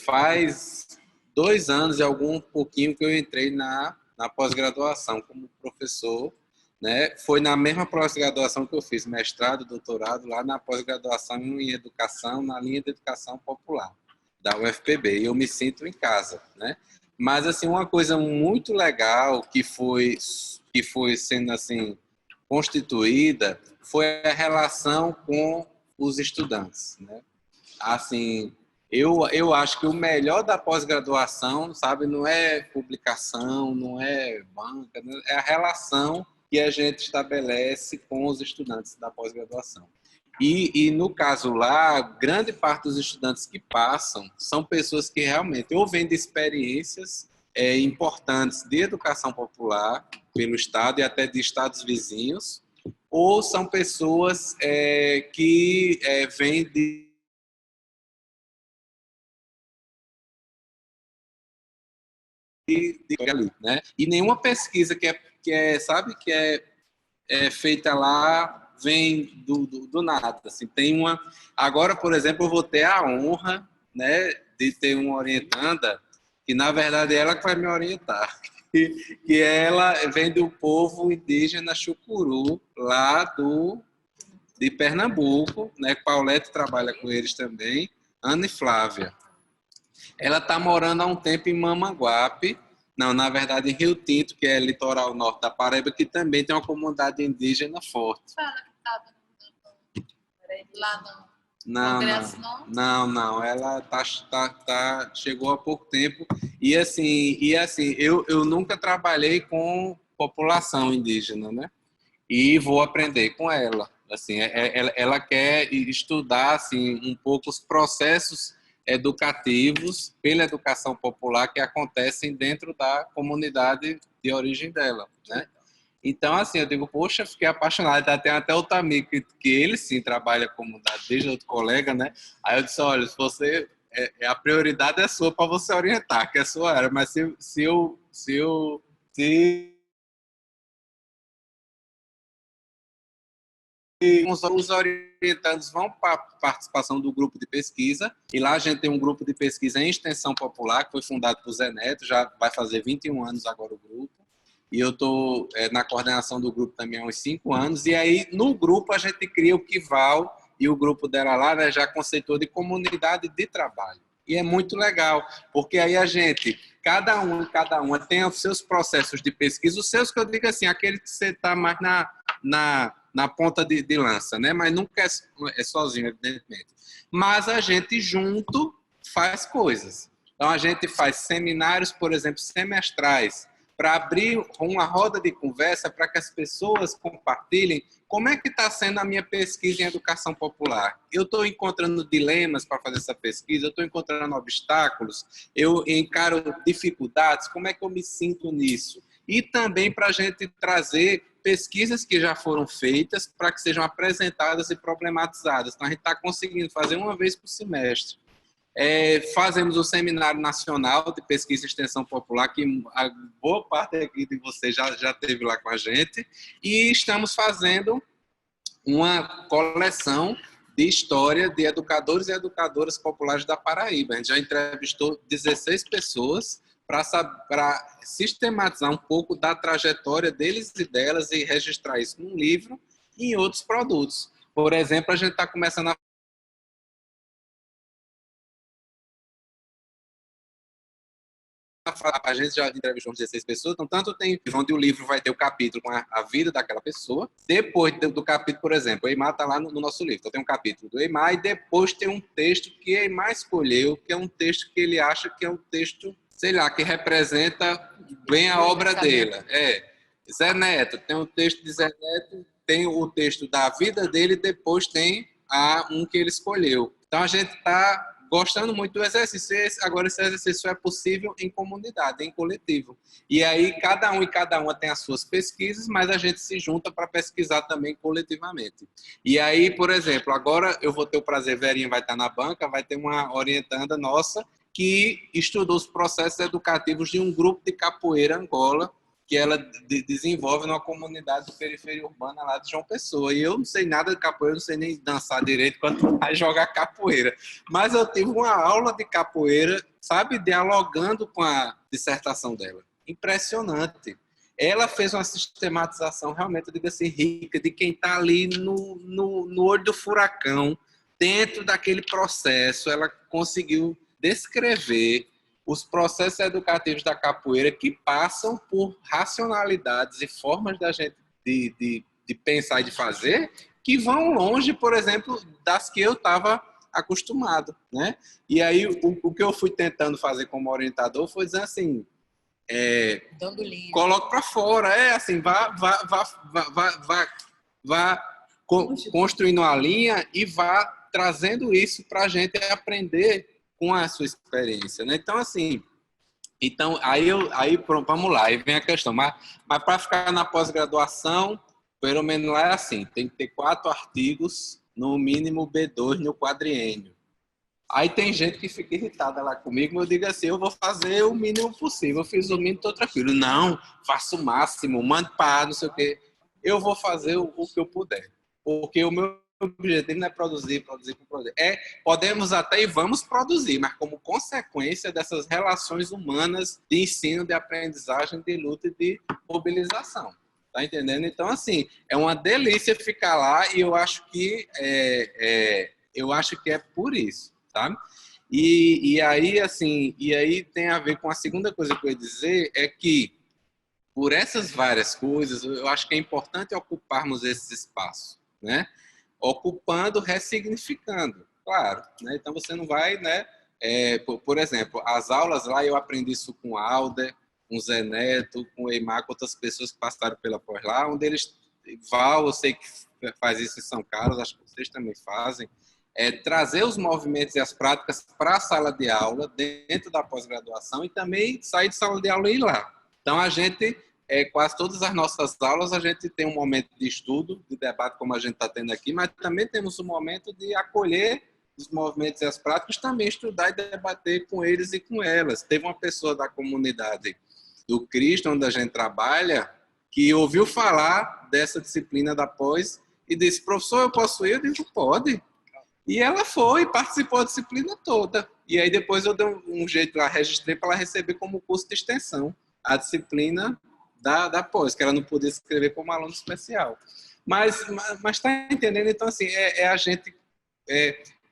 Faz 2 anos e algum pouquinho que eu entrei na pós-graduação como professor, né? Foi na mesma pós-graduação que eu fiz mestrado, doutorado, lá na pós-graduação em educação, na linha de educação popular, da UFPB, e eu me sinto em casa, né? Mas, assim, uma coisa muito legal que foi sendo, assim, constituída foi a relação com os estudantes, né? Assim, eu acho que o melhor da pós-graduação, sabe, não é publicação, não é banca, é a relação que a gente estabelece com os estudantes da pós-graduação. E no caso lá, grande parte dos estudantes que passam são pessoas que realmente ou vêm de experiências importantes de educação popular pelo Estado e até de estados vizinhos, ou são pessoas que vêm de ali, né? E nenhuma pesquisa que é feita lá vem do nada. Assim, tem uma. Agora, por exemplo, eu vou ter a honra, né, de ter uma orientanda que, na verdade, ela que vai me orientar. Que ela vem do povo indígena Chucuru, lá de Pernambuco, né? Paulette trabalha com eles também, Ana e Flávia. Ela está morando há um tempo em Mamanguape, não, na verdade em Rio Tinto, que é litoral norte da Paraíba, que também tem uma comunidade indígena forte. Fala que estava lá no Não, Congresso, não, ela chegou há pouco tempo e assim eu nunca trabalhei com população indígena, né? E vou aprender com ela. Assim, ela quer estudar assim um pouco os processos educativos pela educação popular que acontecem dentro da comunidade de origem dela, né? Então, assim, eu digo, poxa, fiquei apaixonado. Tem até outro amigo que ele sim trabalha como desde outro colega, né? Aí eu disse, olha, se você a prioridade é sua para você orientar, que é a sua área, mas se os orientandos vão para a participação do grupo de pesquisa, e lá a gente tem um grupo de pesquisa em extensão popular, que foi fundado por Zé Neto, já vai fazer 21 anos agora o grupo, e eu estou na coordenação do grupo também há uns 5 anos, e aí no grupo a gente cria o Kival, e o grupo dela lá, né, já conceitou de comunidade de trabalho. E é muito legal, porque aí a gente, cada uma tem os seus processos de pesquisa, os seus que eu digo assim, aquele que você está mais na ponta de lança, né? Mas nunca é sozinho, evidentemente. Mas a gente junto faz coisas. Então a gente faz seminários, por exemplo, semestrais, para abrir uma roda de conversa para que as pessoas compartilhem como é que está sendo a minha pesquisa em educação popular. Eu estou encontrando dilemas para fazer essa pesquisa, eu estou encontrando obstáculos, eu encaro dificuldades, como é que eu me sinto nisso? E também para a gente trazer pesquisas que já foram feitas para que sejam apresentadas e problematizadas. Então, a gente está conseguindo fazer uma vez por semestre. Fazemos o Seminário Nacional de Pesquisa e Extensão Popular, que a boa parte aqui de vocês já esteve lá com a gente, e estamos fazendo uma coleção de história de educadores e educadoras populares da Paraíba. A gente já entrevistou 16 pessoas para sistematizar um pouco da trajetória deles e delas e registrar isso num livro e em outros produtos. Por exemplo, a gente está começando a gente já entrevistou 16 pessoas, então tanto tem onde o livro vai ter o capítulo com a vida daquela pessoa, depois do capítulo, por exemplo, o Eimar está lá no nosso livro, então tem um capítulo do Eimar e depois tem um texto que o Eimar escolheu, que é um texto que ele acha que é um texto, sei lá, que representa bem a obra dele. Zé Neto, tem o texto de Zé Neto, tem o texto da vida dele e depois tem um que ele escolheu. Então a gente está gostando muito do exercício. Agora esse exercício é possível em comunidade, em coletivo. E aí cada um e cada uma tem as suas pesquisas, mas a gente se junta para pesquisar também coletivamente. E aí, por exemplo, agora eu vou ter o prazer, Verinha vai estar na banca, vai ter uma orientanda nossa que estudou os processos educativos de um grupo de capoeira Angola, que ela desenvolve numa comunidade de periferia urbana lá de João Pessoa. E eu não sei nada de capoeira, não sei nem dançar direito, quanto mais jogar capoeira. Mas eu tive uma aula de capoeira, sabe, dialogando com a dissertação dela. Impressionante. Ela fez uma sistematização realmente, eu digo assim, rica, de quem está ali no olho do furacão, dentro daquele processo. Ela conseguiu descrever os processos educativos da capoeira que passam por racionalidades e formas da gente de pensar e de fazer que vão longe, por exemplo, das que eu estava acostumado, né? E aí o que eu fui tentando fazer como orientador foi dizer assim, dando linha, coloque para fora, assim, vá construindo uma linha e vá trazendo isso para a gente aprender com a sua experiência, né? Então, assim, aí pronto, vamos lá, aí vem a questão, mas para ficar na pós-graduação, pelo menos lá é assim, tem que ter 4 artigos, no mínimo B2 no quadriênio. Aí tem gente que fica irritada lá comigo, mas eu digo assim, eu vou fazer o mínimo possível, eu fiz o mínimo, estou tranquilo. Não, faço o máximo, mando para não sei o quê. Eu vou fazer o que eu puder, porque o meu objetivo não é produzir. Podemos até e vamos produzir, mas como consequência dessas relações humanas de ensino, de aprendizagem, de luta e de mobilização. Tá entendendo? Então, assim, é uma delícia ficar lá e eu acho que é por isso, tá? E aí, assim, tem a ver com a segunda coisa que eu ia dizer, é que por essas várias coisas, eu acho que é importante ocuparmos esses espaços, né? Ocupando, ressignificando, claro, né? Então você não vai, né? Por exemplo, as aulas lá eu aprendi isso com o Alder, com o Zé Neto, com o Eimar, com outras pessoas que passaram pela pós lá, um deles, Val, eu sei que faz isso em São Carlos, acho que vocês também fazem, trazer os movimentos e as práticas para a sala de aula, dentro da pós-graduação, e também sair de sala de aula e ir lá. Então a gente quase todas as nossas aulas a gente tem um momento de estudo, de debate como a gente está tendo aqui, mas também temos um momento de acolher os movimentos e as práticas, também estudar e debater com eles e com elas. Teve uma pessoa da comunidade do Cristo, onde a gente trabalha, que ouviu falar dessa disciplina da pós e disse, professor, eu posso ir? Eu digo, pode. E ela foi, participou da disciplina toda. E aí depois eu dei um jeito lá, registrei para ela receber como curso de extensão a disciplina da pós, que ela não podia escrever como aluno especial. Mas tá entendendo? Então, assim, a gente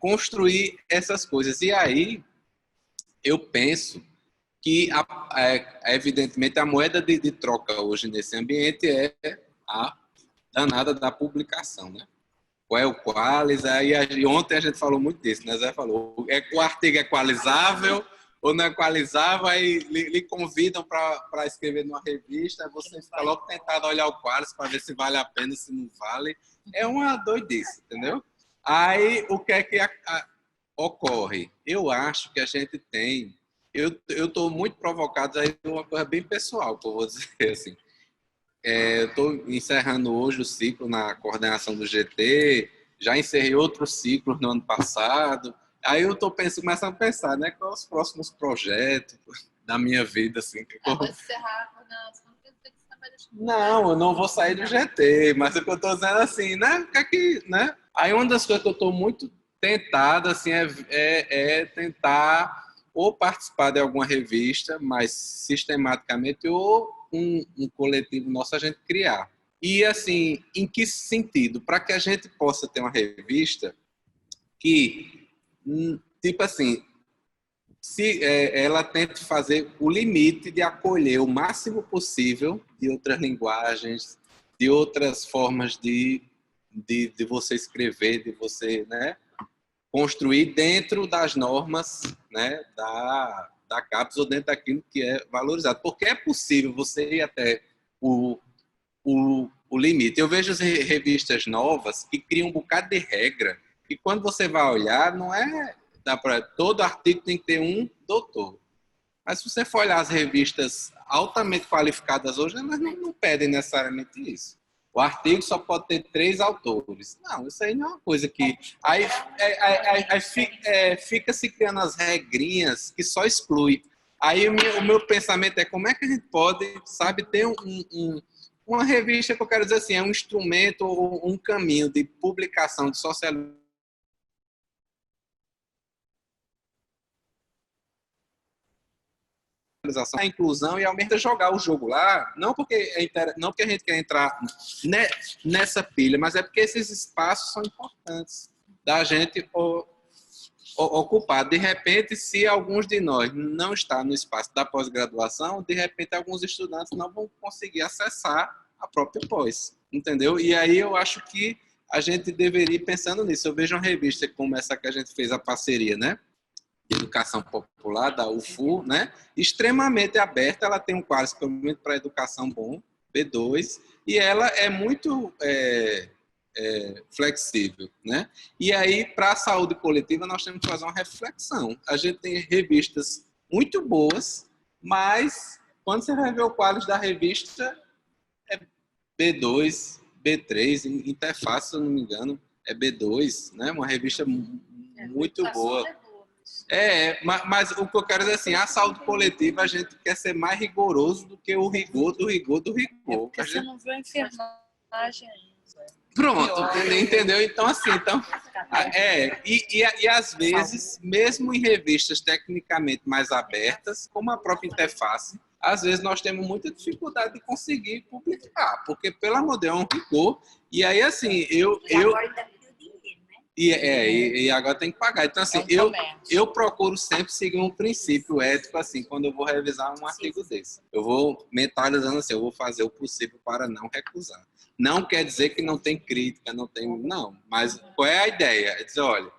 construir essas coisas. E aí, eu penso que, evidentemente, a moeda de troca hoje nesse ambiente é a danada da publicação, né? Qual é o qualis? Aí ontem a gente falou muito disso, né? Zé falou, o artigo é equalizável ou não equalizável, aí lhe convidam para escrever numa revista, você fica logo tentado olhar o qualis para ver se vale a pena, se não vale. É uma doidice, entendeu? Aí, o que é que ocorre? Eu acho que a gente tem... Eu estou muito provocado, aí uma coisa bem pessoal, que eu vou dizer assim. Eu estou encerrando hoje o ciclo na coordenação do GT, já encerrei outros ciclos no ano passado, Aí eu tô começando a pensar, né? Quais os próximos projetos da minha vida, assim. Vou encerrar na segunda vez que você vai deixar. Não, eu não vou sair do GT, mas o que eu tô dizendo assim, né? O que é que, né? Aí uma das coisas que eu tô muito tentado, assim, é tentar ou participar de alguma revista, mais sistematicamente, ou um coletivo nosso a gente criar. E, assim, em que sentido? Para que a gente possa ter uma revista que, tipo assim, se ela tente fazer o limite de acolher o máximo possível de outras linguagens, de outras formas de você escrever, de você, né, construir dentro das normas, né, da CAPES ou dentro daquilo que é valorizado. Porque é possível você ir até o limite. Eu vejo as revistas novas que criam um bocado de regra e quando você vai olhar, não é... todo artigo tem que ter um doutor. Mas se você for olhar as revistas altamente qualificadas hoje, elas não pedem necessariamente isso. O artigo só pode ter 3 autores. Não, isso aí não é uma coisa que... Aí fica se criando as regrinhas que só exclui. Aí o meu pensamento é como é que a gente pode, sabe, ter uma revista que eu quero dizer assim, é um instrumento ou um caminho de publicação, de socialização, a inclusão e aumenta jogar o jogo lá, não porque a gente quer entrar nessa pilha, mas é porque esses espaços são importantes da gente ocupar. De repente, se alguns de nós não está no espaço da pós-graduação, de repente alguns estudantes não vão conseguir acessar a própria pós, entendeu? E aí eu acho que a gente deveria ir pensando nisso. Eu vejo uma revista como essa que a gente fez a parceria, né? De educação popular, da UFU, né? Extremamente aberta, ela tem um quadro especialmente para educação bom, B2, e ela é muito flexível, né? E aí, para a saúde coletiva, nós temos que fazer uma reflexão. A gente tem revistas muito boas, mas quando você vai ver o quadro da revista, é B2, B3, Interface, se eu não me engano, é B2, né? Uma revista muito boa. Mas o que eu quero dizer assim, a saúde coletiva a gente quer ser mais rigoroso do que o rigor do rigor do rigor. Porque você não viu a enfermagem ainda. Pronto, entendeu? Então, assim, e às vezes, mesmo em revistas tecnicamente mais abertas, como a própria Interface, às vezes nós temos muita dificuldade de conseguir publicar, porque, pelo amor de Deus, é um rigor. E aí, assim, E agora tem que pagar. Então, assim, eu procuro sempre seguir um princípio ético, assim, quando eu vou revisar um artigo desse. Eu vou mentalizando assim, eu vou fazer o possível para não recusar. Não quer dizer que não tem crítica, não. Mas qual é a ideia? É dizer, olha,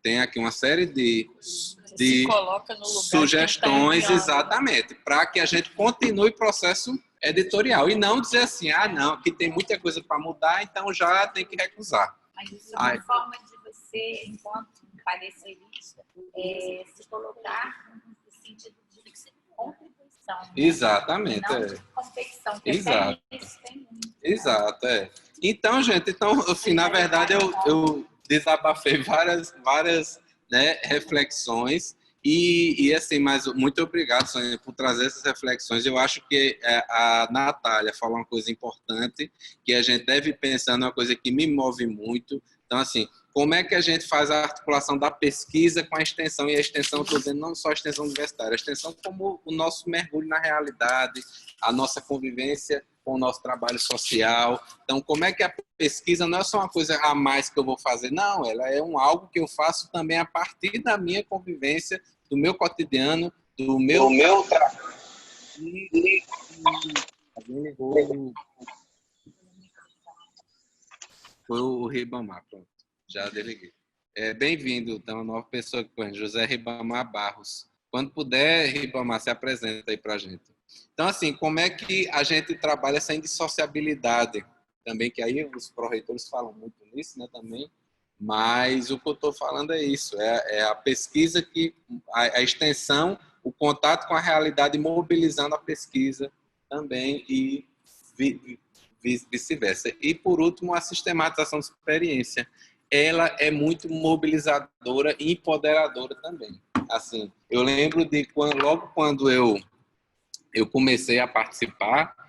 tem aqui uma série de sugestões, exatamente, para que a gente continue o processo editorial. E não dizer assim, não, aqui tem muita coisa para mudar, então já tem que recusar. Mas isso é uma forma de você, enquanto parecerista, se colocar no sentido de contribuição. Né? Exatamente. Não de competição. Exato. Isso tem muito, exato, Então, gente, assim, na verdade, eu desabafei várias né, reflexões e assim, mas muito obrigado, Sônia, por trazer essas reflexões. Eu acho que a Natália falou uma coisa importante, que a gente deve pensar numa coisa que me move muito. Então, assim, como é que a gente faz a articulação da pesquisa com a extensão? E a extensão, estou dizendo, não só a extensão universitária, a extensão como o nosso mergulho na realidade, a nossa convivência com o nosso trabalho social. Então, como é que a pesquisa não é só uma coisa a mais que eu vou fazer, não, ela é algo que eu faço também a partir da minha convivência, do meu cotidiano, do meu trabalho. Alguém ligou... Foi o Ribamar, pronto, já desliguei. Bem-vindo, então, uma nova pessoa que conhece, José Ribamar Barros. Quando puder, Ribamar, se apresenta aí para a gente. Então, assim, como é que a gente trabalha essa indissociabilidade também, que aí os pró-reitores falam muito nisso, né, também, mas o que eu estou falando é isso, é a pesquisa, a extensão, o contato com a realidade, mobilizando a pesquisa também e vice-versa. E, por último, a sistematização de experiência. ela é muito mobilizadora e empoderadora também. Assim, eu lembro de logo quando eu comecei a participar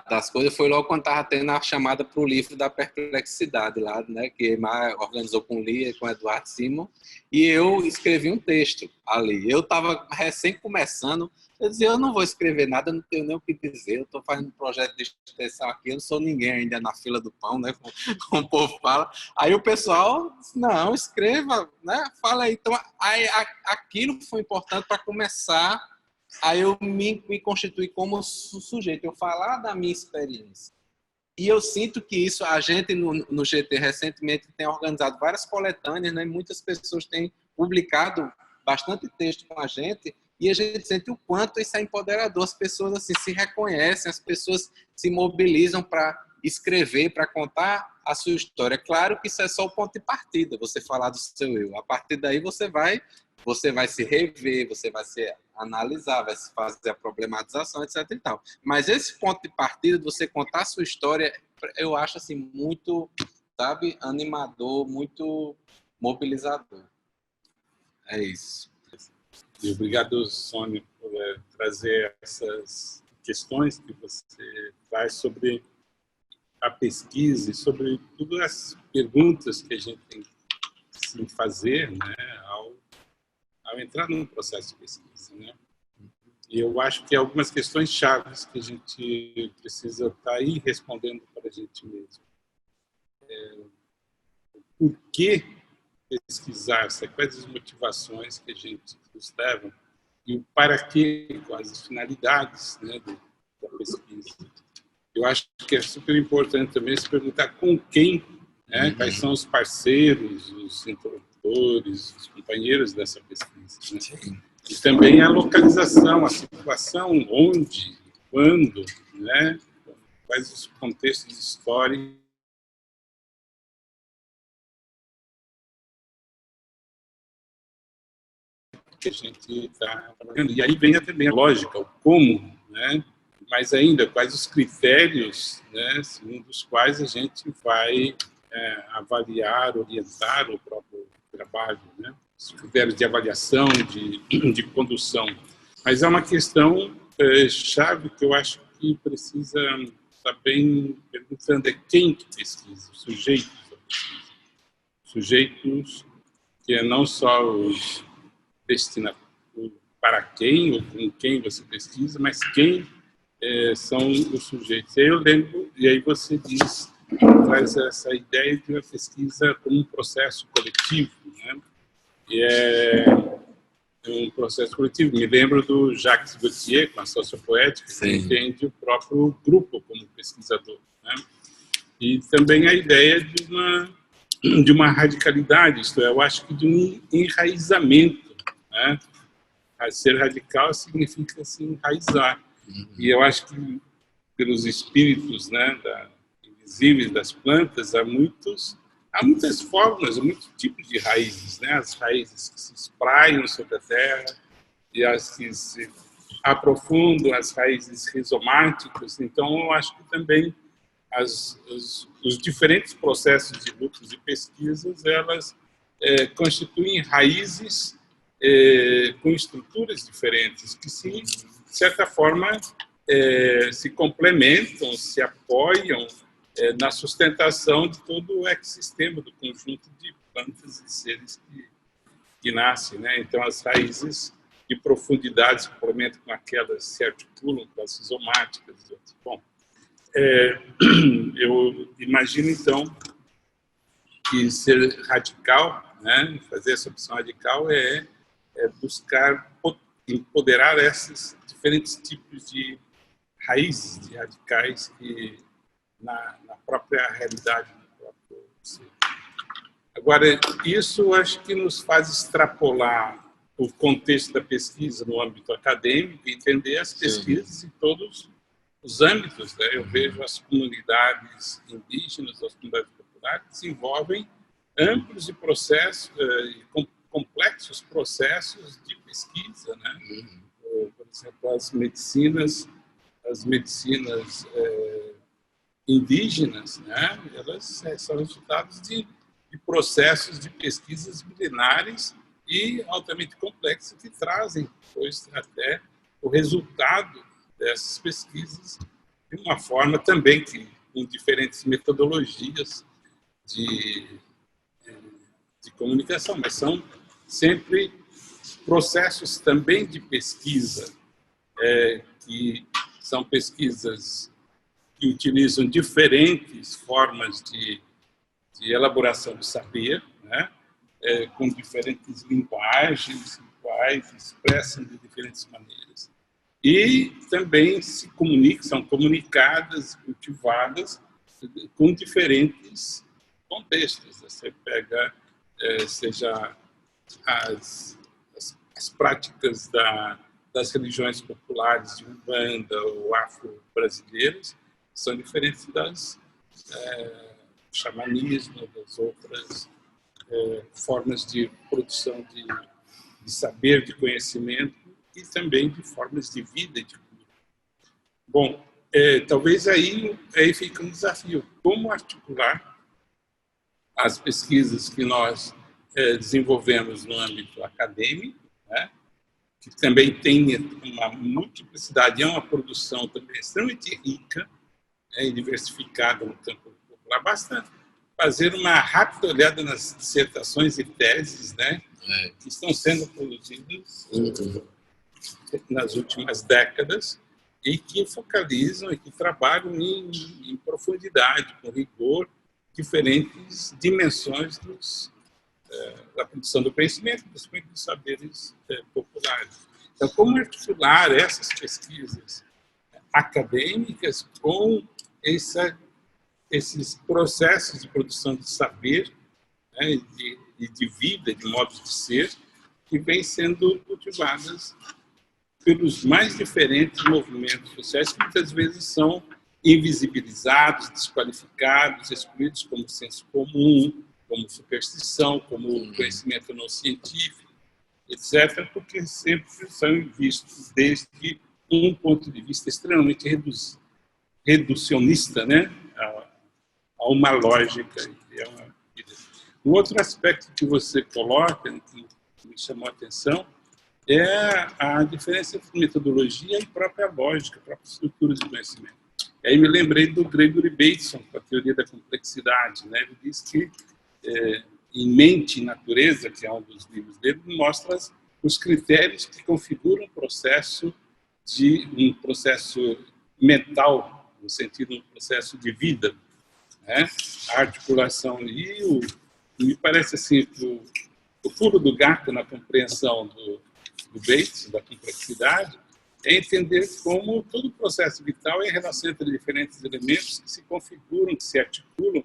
das coisas, foi logo quando estava tendo a chamada para o livro da perplexidade lá, né, que Emma organizou com Lia, com Eduardo Simon, e eu escrevi um texto ali. Eu estava recém começando, eu dizia, eu não vou escrever nada, não tenho nem o que dizer, eu estou fazendo um projeto de extensão aqui, eu não sou ninguém ainda na fila do pão, né, como o povo fala. Aí o pessoal disse, não, escreva, né, fala aí. Então, aquilo foi importante para começar. Aí eu me constituí como sujeito, eu falar da minha experiência. E eu sinto que isso, a gente no GT recentemente tem organizado várias coletâneas, né? Muitas pessoas têm publicado bastante texto com a gente, e a gente sente o quanto isso é empoderador. As pessoas assim, se reconhecem, as pessoas se mobilizam para escrever, para contar a sua história. Claro que isso é só o ponto de partida, você falar do seu eu. A partir daí você vai se rever, você vai se analisar, vai se fazer a problematização, etc. e tal. Mas esse ponto de partida de você contar a sua história, eu acho assim muito, sabe, animador, muito mobilizador. É isso. E obrigado, Sônia, por trazer essas questões que você traz sobre a pesquisa e sobre todas as perguntas que a gente tem que se fazer, né, ao entrar num processo de pesquisa, né? E eu acho que algumas questões chaves que a gente precisa estar aí respondendo para a gente mesmo. Por que pesquisar? Quais as motivações que a gente nos levam? E o para quê, quais as finalidades, né, da pesquisa? Eu acho que é super importante também se perguntar com quem, né, quais são os parceiros, os interlocutores, os companheiros dessa pesquisa, né? E também a localização, a situação, onde, quando, né? Quais os contextos históricos que a gente está trabalhando. E aí vem também a lógica, o como, né? Mas ainda, quais os critérios, né, segundo os quais a gente vai avaliar, orientar o próprio trabalho, né? Os critérios de avaliação, de condução. Mas é uma questão chave que eu acho que precisa estar bem perguntando, é quem que pesquisa, os sujeitos da pesquisa. Sujeitos que é não só os destinatários, para quem ou com quem você pesquisa, mas quem são os sujeitos. E aí eu lembro, e aí você diz, traz essa ideia de uma pesquisa como um processo coletivo, né? E é um processo coletivo. Me lembro do Jacques Gauthier, com a sociopoética, que entende o próprio grupo como pesquisador, né? E também a ideia de uma radicalidade, isto é, eu acho que de um enraizamento, né? Ser radical significa se enraizar. E eu acho que pelos espíritos, né, invisíveis das plantas, há muitas formas, muitos tipos de raízes, né? As raízes que se espraiam sobre a terra e as que se aprofundam, as raízes rizomáticas. Então, eu acho que também os diferentes processos de lutas e pesquisas, elas constituem raízes com estruturas diferentes que de certa forma se complementam, se apoiam na sustentação de todo o ecossistema do conjunto de plantas e seres que nascem, né? Então as raízes de profundidade se complementam com aquelas que se articulam com as rizomáticas. Bom, eu imagino então que ser radical, né, fazer essa opção radical é buscar empoderar esses diferentes tipos de raízes, de radicais que na própria realidade do próprio ser. Agora, isso acho que nos faz extrapolar o contexto da pesquisa no âmbito acadêmico e entender as pesquisas em todos os âmbitos, né? Eu vejo as comunidades indígenas, as comunidades populares desenvolvem amplos e complexos processos de pesquisa, né? Por exemplo, as medicinas indígenas, né? Elas são resultados de de processos de pesquisas milenares e altamente complexos que trazem, pois, até o resultado dessas pesquisas de uma forma também que, com diferentes metodologias de comunicação, mas são sempre processos também de pesquisa, que são pesquisas que utilizam diferentes formas de elaboração do saber, né? Com diferentes linguagens, quais expressam de diferentes maneiras. E também se comunicam, são comunicadas, cultivadas com diferentes contextos. Você pega, seja as práticas das religiões populares de Umbanda ou afro-brasileiras, são diferentes das xamanismo, das outras formas de produção de saber, de conhecimento e também de formas de vida e de cultura. Bom, talvez aí fica um desafio. Como articular as pesquisas que nós desenvolvemos no âmbito acadêmico, né, que também tem uma multiplicidade, é uma produção também extremamente rica, e diversificada no campo popular. Basta fazer uma rápida olhada nas dissertações e teses, né, que estão sendo produzidas nas últimas décadas e que focalizam e que trabalham em profundidade, com rigor, diferentes dimensões da produção do conhecimento, principalmente dos saberes populares. Então, como articular essas pesquisas acadêmicas com esses processos de produção de saber, né, de vida, de modos de ser, que vêm sendo cultivadas pelos mais diferentes movimentos sociais, que muitas vezes são invisibilizados, desqualificados, excluídos como senso comum, como superstição, como conhecimento não científico, etc., porque sempre são vistos desde um ponto de vista extremamente reducionista, né, a uma lógica. Um outro aspecto que você coloca, que me chamou a atenção, é a diferença entre metodologia e própria lógica, própria estrutura de conhecimento. E aí me lembrei do Gregory Bateson, com a teoria da complexidade, né? Ele diz que em Mente e Natureza, que é um dos livros dele, mostra os critérios que configuram um processo mental, no sentido de um processo de vida, né? A articulação e me parece assim o pulo do gato na compreensão do Bates, da complexidade, é entender como todo o processo vital é a relação entre diferentes elementos que se configuram, que se articulam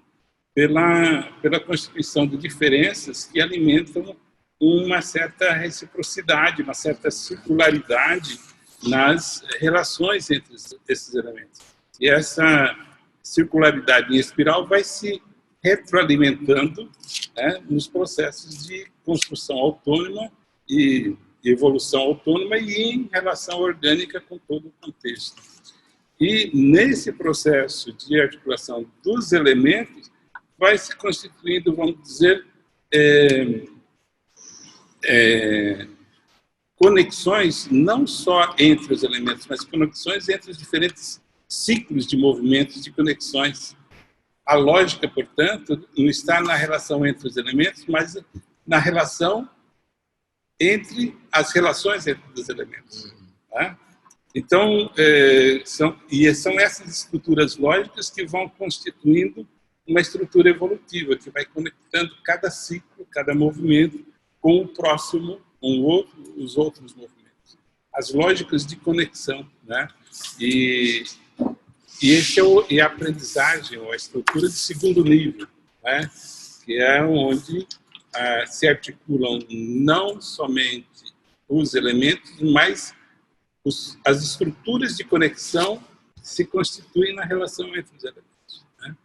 pela constituição de diferenças que alimentam uma certa reciprocidade, uma certa circularidade nas relações entre esses elementos. E essa circularidade em espiral vai se retroalimentando, né, nos processos de construção autônoma e evolução autônoma e em relação orgânica com todo o contexto. E nesse processo de articulação dos elementos vai se constituindo, vamos dizer, conexões não só entre os elementos, mas conexões entre os diferentes ciclos de movimentos de conexões. A lógica, portanto, não está na relação entre os elementos, mas na relação entre as relações entre os elementos. Tá? Então, são essas estruturas lógicas que vão constituindo uma estrutura evolutiva, que vai conectando cada ciclo, cada movimento com o próximo, com os outros movimentos. As lógicas de conexão, né? E esse é a aprendizagem, ou a estrutura de segundo nível, né? Que é onde se articulam não somente os elementos, mas as estruturas de conexão se constituem na relação entre os elementos, né?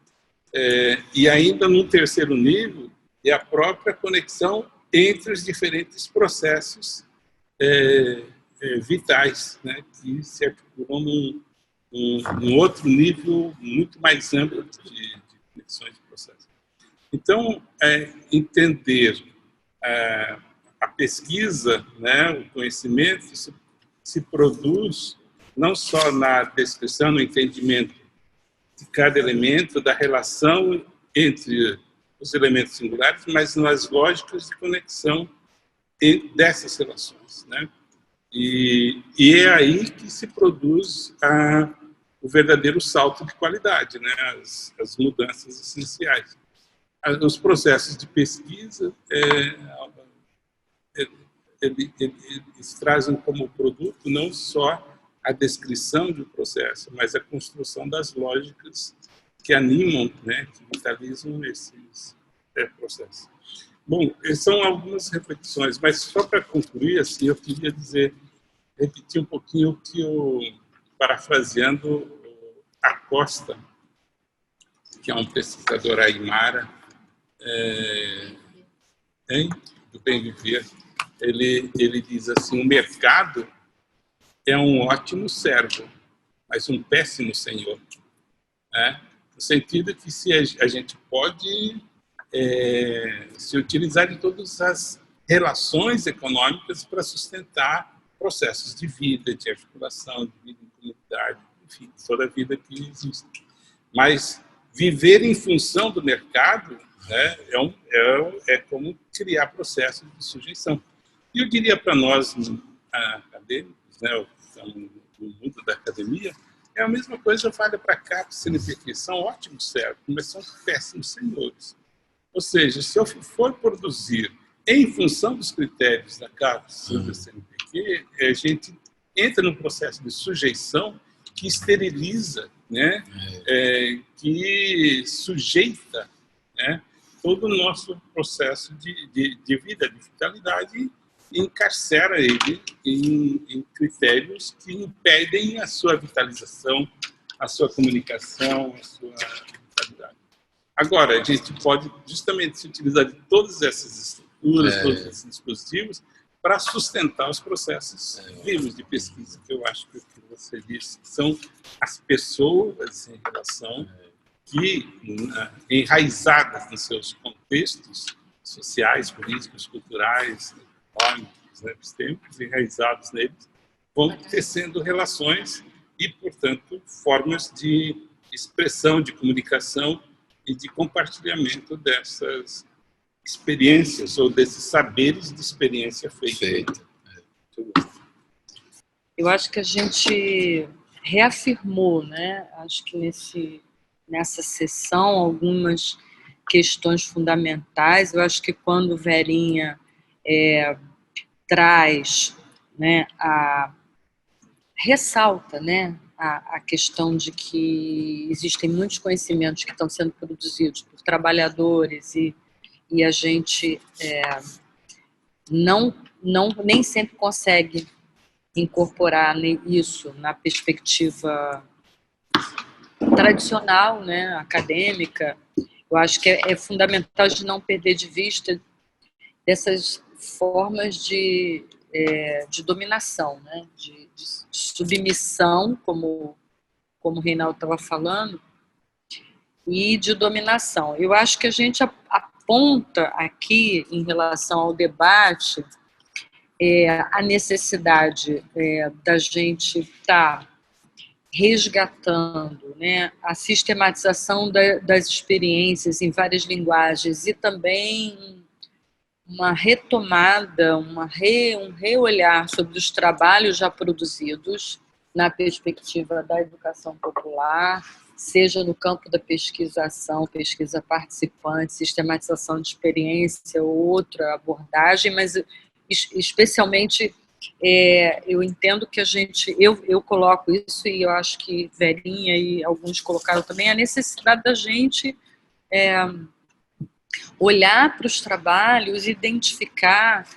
E ainda no terceiro nível é a própria conexão entre os diferentes processos vitais, né? Que se articulam num outro nível muito mais amplo de conexões de processo. Então, entender a pesquisa, né, o conhecimento se produz não só na descrição, no entendimento de cada elemento, da relação entre os elementos singulares, mas nas lógicas de conexão dessas relações, né? E é aí que se produz o verdadeiro salto de qualidade, né? As mudanças essenciais. Os processos de pesquisa eles trazem como produto não só a descrição de um processo, mas a construção das lógicas que animam, né, que vitalizam esses processos. Bom, são algumas reflexões, mas só para concluir, assim, eu queria repetir um pouquinho o que parafraseando Acosta, que é um pesquisador aimara, do bem viver, ele diz assim: o mercado é um ótimo servo, mas um péssimo senhor, né? No sentido que se a gente pode se utilizar de todas as relações econômicas para sustentar processos de vida, de articulação, de vida em comunidade, enfim, toda a vida que existe. Mas viver em função do mercado, né, é como criar processos de sujeição. E eu diria para nós, acadêmicos, né, no mundo da academia, a mesma coisa vale para CAPES e CNPq. São ótimos servos, mas são péssimos senhores. Ou seja, se eu for produzir em função dos critérios da CAPES e da CNPq, a gente entra num processo de sujeição que esteriliza, né, que sujeita, né, todo o nosso processo de vida, de vitalidade, e encarcera ele em critérios que impedem a sua vitalização, a sua comunicação, a sua vitalidade. Agora, a gente pode justamente se utilizar de todas essas estruturas, todos esses dispositivos, para sustentar os processos vivos de pesquisa, que eu acho que você disse, que são as pessoas em relação que, enraizadas nos seus contextos sociais, políticos, culturais, econômicos, né, epistêmicos, enraizados neles, vão tecendo relações e, portanto, formas de expressão, de comunicação e de compartilhamento dessas experiências ou desses saberes de experiência feita. Eu acho que a gente reafirmou, né? Acho que nessa sessão algumas questões fundamentais. Eu acho que quando Verinha traz, né, ressalta, né, a questão de que existem muitos conhecimentos que estão sendo produzidos por trabalhadores e a gente nem sempre consegue incorporar isso na perspectiva tradicional, né, acadêmica. Eu acho que é fundamental de não perder de vista dessas formas de dominação, né, de submissão, como o Reinaldo estava falando, e de dominação. Eu acho que a gente aponta aqui, em relação ao debate, a necessidade da gente estar resgatando, né, a sistematização das experiências em várias linguagens e também uma retomada, um reolhar sobre os trabalhos já produzidos na perspectiva da educação popular, seja no campo da pesquisação, pesquisa participante, sistematização de experiência ou outra abordagem, mas especialmente eu entendo que eu coloco isso, e eu acho que Verinha e alguns colocaram também, a necessidade da gente olhar para os trabalhos, identificar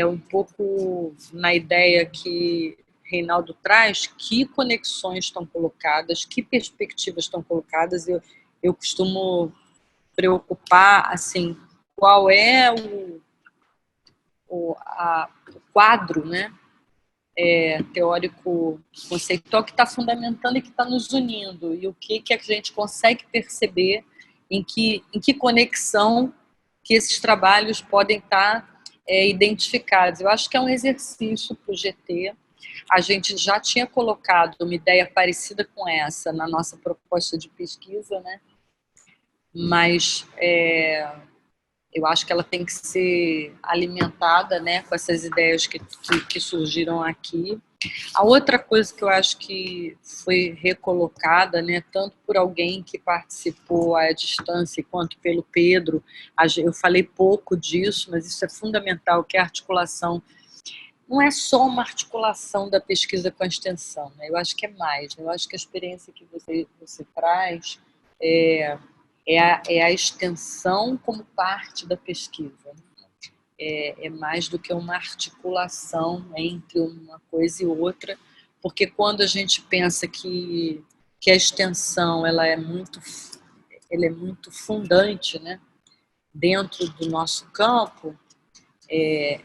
um pouco na ideia que Reinaldo traz, que conexões estão colocadas, que perspectivas estão colocadas. Eu costumo preocupar, assim, qual é o quadro, né, teórico conceitual que está fundamentando e que está nos unindo, e o que a gente consegue perceber em que conexão que esses trabalhos podem estar identificados. Eu acho que é um exercício para o GT. A gente já tinha colocado uma ideia parecida com essa na nossa proposta de pesquisa, né? Mas eu acho que ela tem que ser alimentada, né, com essas ideias que surgiram aqui. A outra coisa que eu acho que foi recolocada, né, tanto por alguém que participou à distância quanto pelo Pedro, eu falei pouco disso, mas isso é fundamental, que é a articulação. Não é só uma articulação da pesquisa com a extensão, né? Eu acho que é mais, né? Eu acho que a experiência que você traz é a extensão como parte da pesquisa. É mais do que uma articulação entre uma coisa e outra, porque quando a gente pensa que a extensão ela é muito fundante, né, dentro do nosso campo,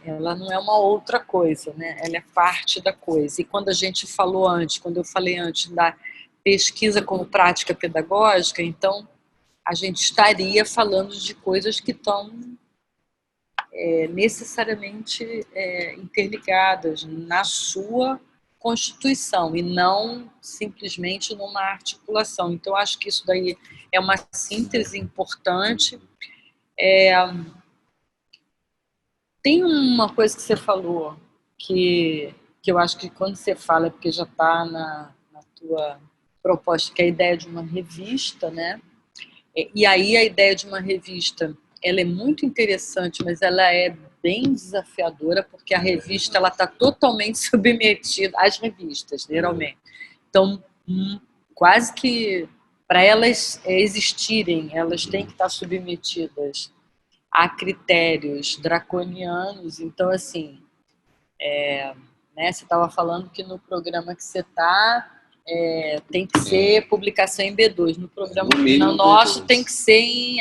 ela não é uma outra coisa, né? Ela é parte da coisa. E quando eu falei antes da pesquisa como prática pedagógica, então a gente estaria falando de coisas que estão necessariamente interligadas na sua constituição e não simplesmente numa articulação. Então, acho que isso daí é uma síntese importante. Tem uma coisa que você falou que eu acho que quando você fala é porque já está na tua proposta, que é a ideia de uma revista, né? E aí a ideia de uma revista, ela é muito interessante, mas ela é bem desafiadora, porque a revista ela está totalmente submetida às revistas, geralmente. Então, quase que para elas existirem, elas têm que estar submetidas a critérios draconianos. Então, assim, né, você estava falando que no programa que você está tem que ser publicação em B2. No programa no nosso B2. Tem que ser em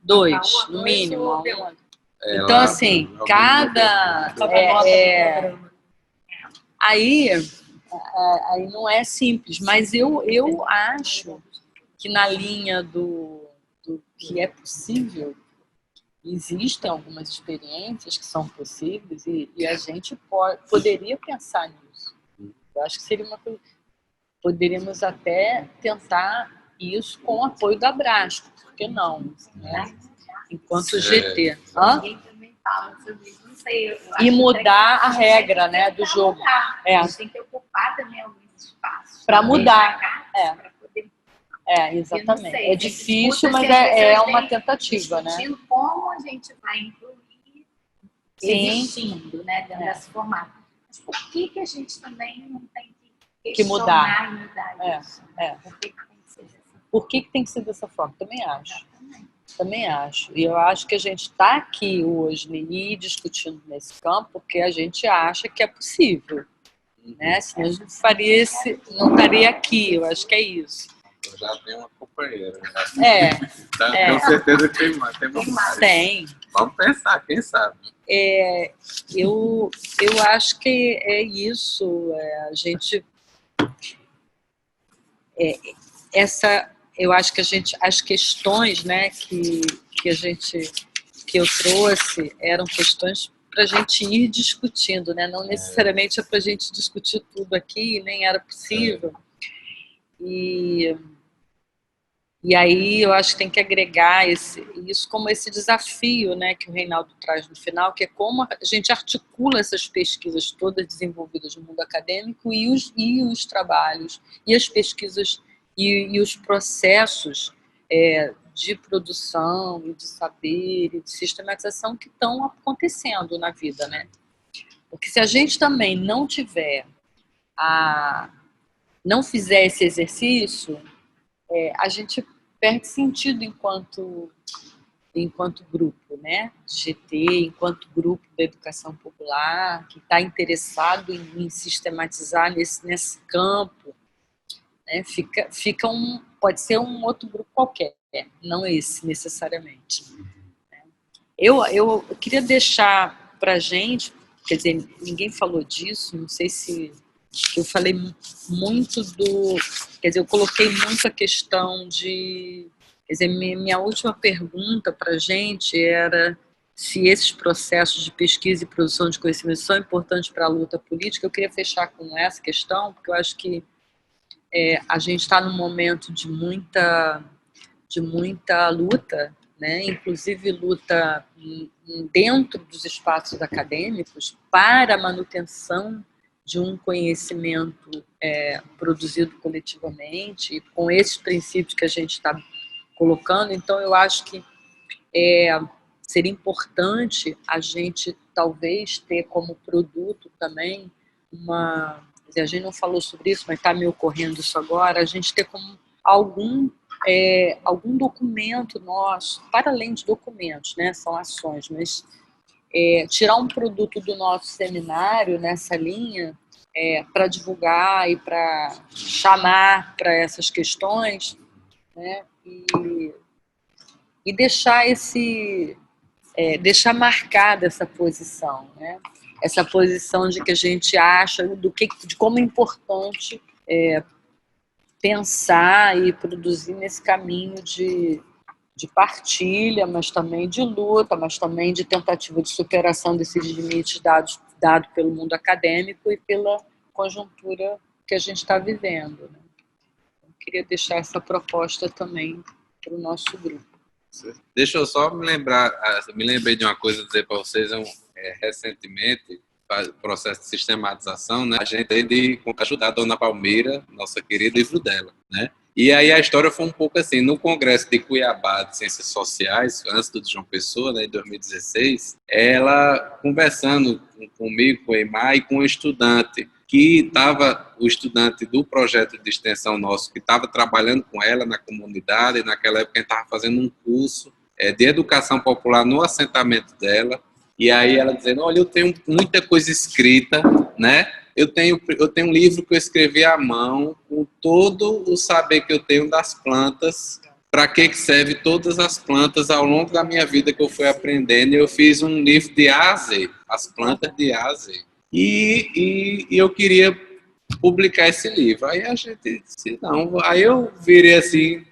A2, no mínimo. Então, assim, cada... Aí não é simples, mas eu acho que na linha do que é possível, existem algumas experiências que são possíveis e a gente poderia pensar nisso. Eu acho que seria uma coisa... Poderíamos até tentar isso com o apoio da Abrasco, por que não? Né? Enquanto GT. Ninguém também fala sobre isso, não sei. E mudar a regra, né, do jogo. A gente tem que ocupar também alguns espaços. Para mudar. Para poder... Exatamente. Sei, é difícil, mas é uma tentativa, né? Como a gente vai incluir existindo, né, dentro desse formato. Mas por que a gente também não tem que mudar? E mudar isso? Por que tem que ser dessa forma? Também acho. E eu acho que a gente está aqui hoje e discutindo nesse campo porque a gente acha que é possível. Né? Senão a gente não estaria aqui. Eu acho que é isso. Eu já tenho uma companheira. Então, tenho certeza que tem mais. Tem. Vamos pensar, quem sabe. Eu acho que é isso. A gente... eu acho que as questões, né, que eu trouxe eram questões para a gente ir discutindo, né? Não necessariamente é para a gente discutir tudo aqui, nem era possível. E aí eu acho que tem que agregar isso como esse desafio, né, que o Reinaldo traz no final, que é como a gente articula essas pesquisas todas desenvolvidas no mundo acadêmico e os trabalhos, e as pesquisas e os processos de produção, e de saber, e de sistematização que estão acontecendo na vida, né? Porque se a gente também não fizer esse exercício, a gente perde sentido enquanto grupo, né? GT, enquanto grupo da educação popular, que está interessado em sistematizar nesse campo, né? Pode ser um outro grupo qualquer, não esse necessariamente. Eu queria deixar para a gente, quer dizer, ninguém falou disso, não sei se eu falei muito quer dizer, eu coloquei muito a questão de Quer dizer, minha última pergunta para a gente era se esses processos de pesquisa e produção de conhecimento são importantes para a luta política. Eu queria fechar com essa questão, porque eu acho que a gente está num momento de muita luta, né? Inclusive luta dentro dos espaços acadêmicos para a manutenção de um conhecimento produzido coletivamente, com esses princípios que a gente está colocando. Então, eu acho que seria importante a gente, talvez, ter como produto também a gente não falou sobre isso, mas está me ocorrendo isso agora, a gente ter como algum documento nosso, para além de documentos, né, são ações, mas tirar um produto do nosso seminário nessa linha para divulgar e para chamar para essas questões, né, e deixar deixar marcada essa posição, né? Essa posição de que a gente acha de como é importante pensar e produzir nesse caminho de partilha, mas também de luta, mas também de tentativa de superação desses limites dado pelo mundo acadêmico e pela conjuntura que a gente está vivendo, né? Eu queria deixar essa proposta também para o nosso grupo. Deixa eu só me lembrei de uma coisa a dizer para vocês, recentemente, processo de sistematização, né? A gente tem de ajudar a Dona Palmira, nossa querida, livro dela, né? E aí a história foi um pouco assim, no Congresso de Cuiabá de Ciências Sociais, antes do João Pessoa, né, em 2016, ela conversando comigo, com o Eimar e com um estudante, o estudante do projeto de extensão nosso, que estava trabalhando com ela na comunidade, e naquela época a gente estava fazendo um curso de educação popular no assentamento dela, e aí ela dizendo, olha, eu tenho muita coisa escrita, né? Eu tenho um livro que eu escrevi à mão, com todo o saber que eu tenho das plantas, para que serve todas as plantas ao longo da minha vida que eu fui aprendendo. Eu fiz um livro de A a Z, as plantas de A a Z. E eu queria publicar esse livro. Aí a gente disse, não. Aí eu virei assim,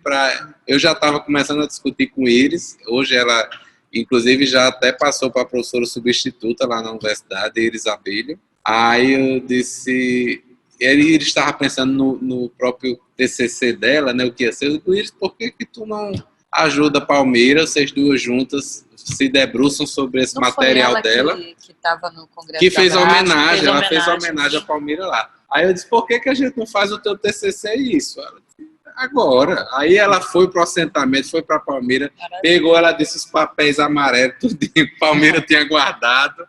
eu já estava começando a discutir com Iris. Hoje ela, inclusive, já até passou para a professora substituta lá na universidade, Iris Abelho. Aí eu disse, ele estava pensando no próprio TCC dela, né, o que ia ser. Eu disse, Iris, por que tu não ajuda a Palmira, vocês duas juntas se debruçam sobre esse material dela? Que estava no Congresso que fez homenagem, ela fez homenagem à Palmira lá. Aí eu disse, por que a gente não faz o teu TCC isso? Ela disse, agora. Aí ela foi para o assentamento, foi para a Palmira, pegou, ela disse, os papéis amarelos, tudo que Palmira tinha guardado.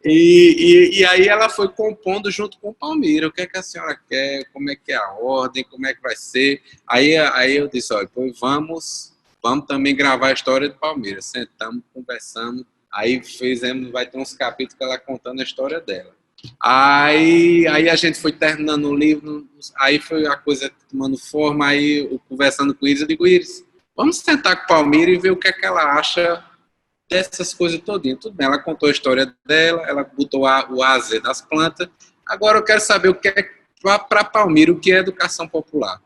E aí ela foi compondo junto com Palmira, o que é que a senhora quer, como é que é a ordem, como é que vai ser. Aí eu disse, olha, pois vamos também gravar a história de Palmira. Sentamos, conversamos, aí vai ter uns capítulos que ela contando a história dela. Aí a gente foi terminando o livro, aí foi a coisa tomando forma, aí eu conversando com Iris, eu digo, Iris, vamos sentar com Palmira e ver o que é que ela acha dessas coisas todinhas. Tudo bem, ela contou a história dela, ela botou o AZ das plantas. Agora eu quero saber o que é, para Palmira, o que é educação popular.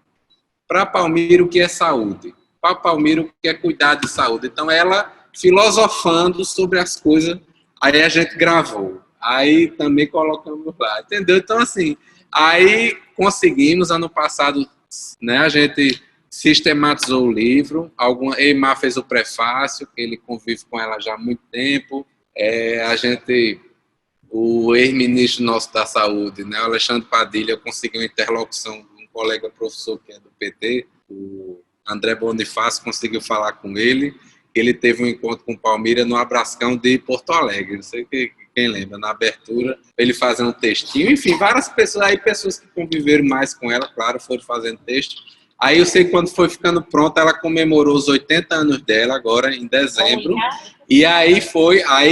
Para Palmira, o que é saúde. Para Palmira, o que é cuidar de saúde. Então, ela filosofando sobre as coisas, aí a gente gravou. Aí também colocamos lá, entendeu? Então, assim, aí conseguimos, ano passado, né, a gente sistematizou o livro, Eimar fez o prefácio, que ele convive com ela já há muito tempo, o ex-ministro nosso da Saúde, né, o Alexandre Padilha, conseguiu uma interlocução com um colega professor que é do PT, o André Bonifácio, conseguiu falar com ele teve um encontro com Palmira no Abrascão de Porto Alegre, não sei quem lembra, na abertura, ele fazendo um textinho, enfim, várias pessoas que conviveram mais com ela, claro, foram fazendo texto. Aí eu sei que quando foi ficando pronta, ela comemorou os 80 anos dela, agora em dezembro, e aí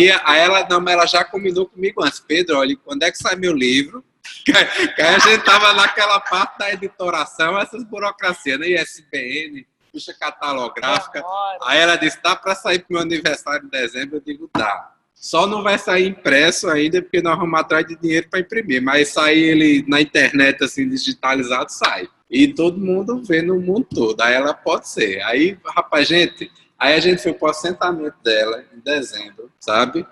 ela já combinou comigo antes, Pedro, olha, quando é que sai meu livro? Que a gente tava naquela parte da editoração, essas burocracias, né, ISBN, ficha catalográfica. Aí ela disse, dá para sair pro meu aniversário em dezembro? Eu digo, dá. Só não vai sair impresso ainda, porque nós vamos atrás de dinheiro para imprimir. Mas sair ele na internet, assim, digitalizado, sai. e todo mundo vê no mundo todo. Aí ela pode ser. Aí, rapaz, gente, aí a gente foi pro assentamento dela em dezembro, sabe?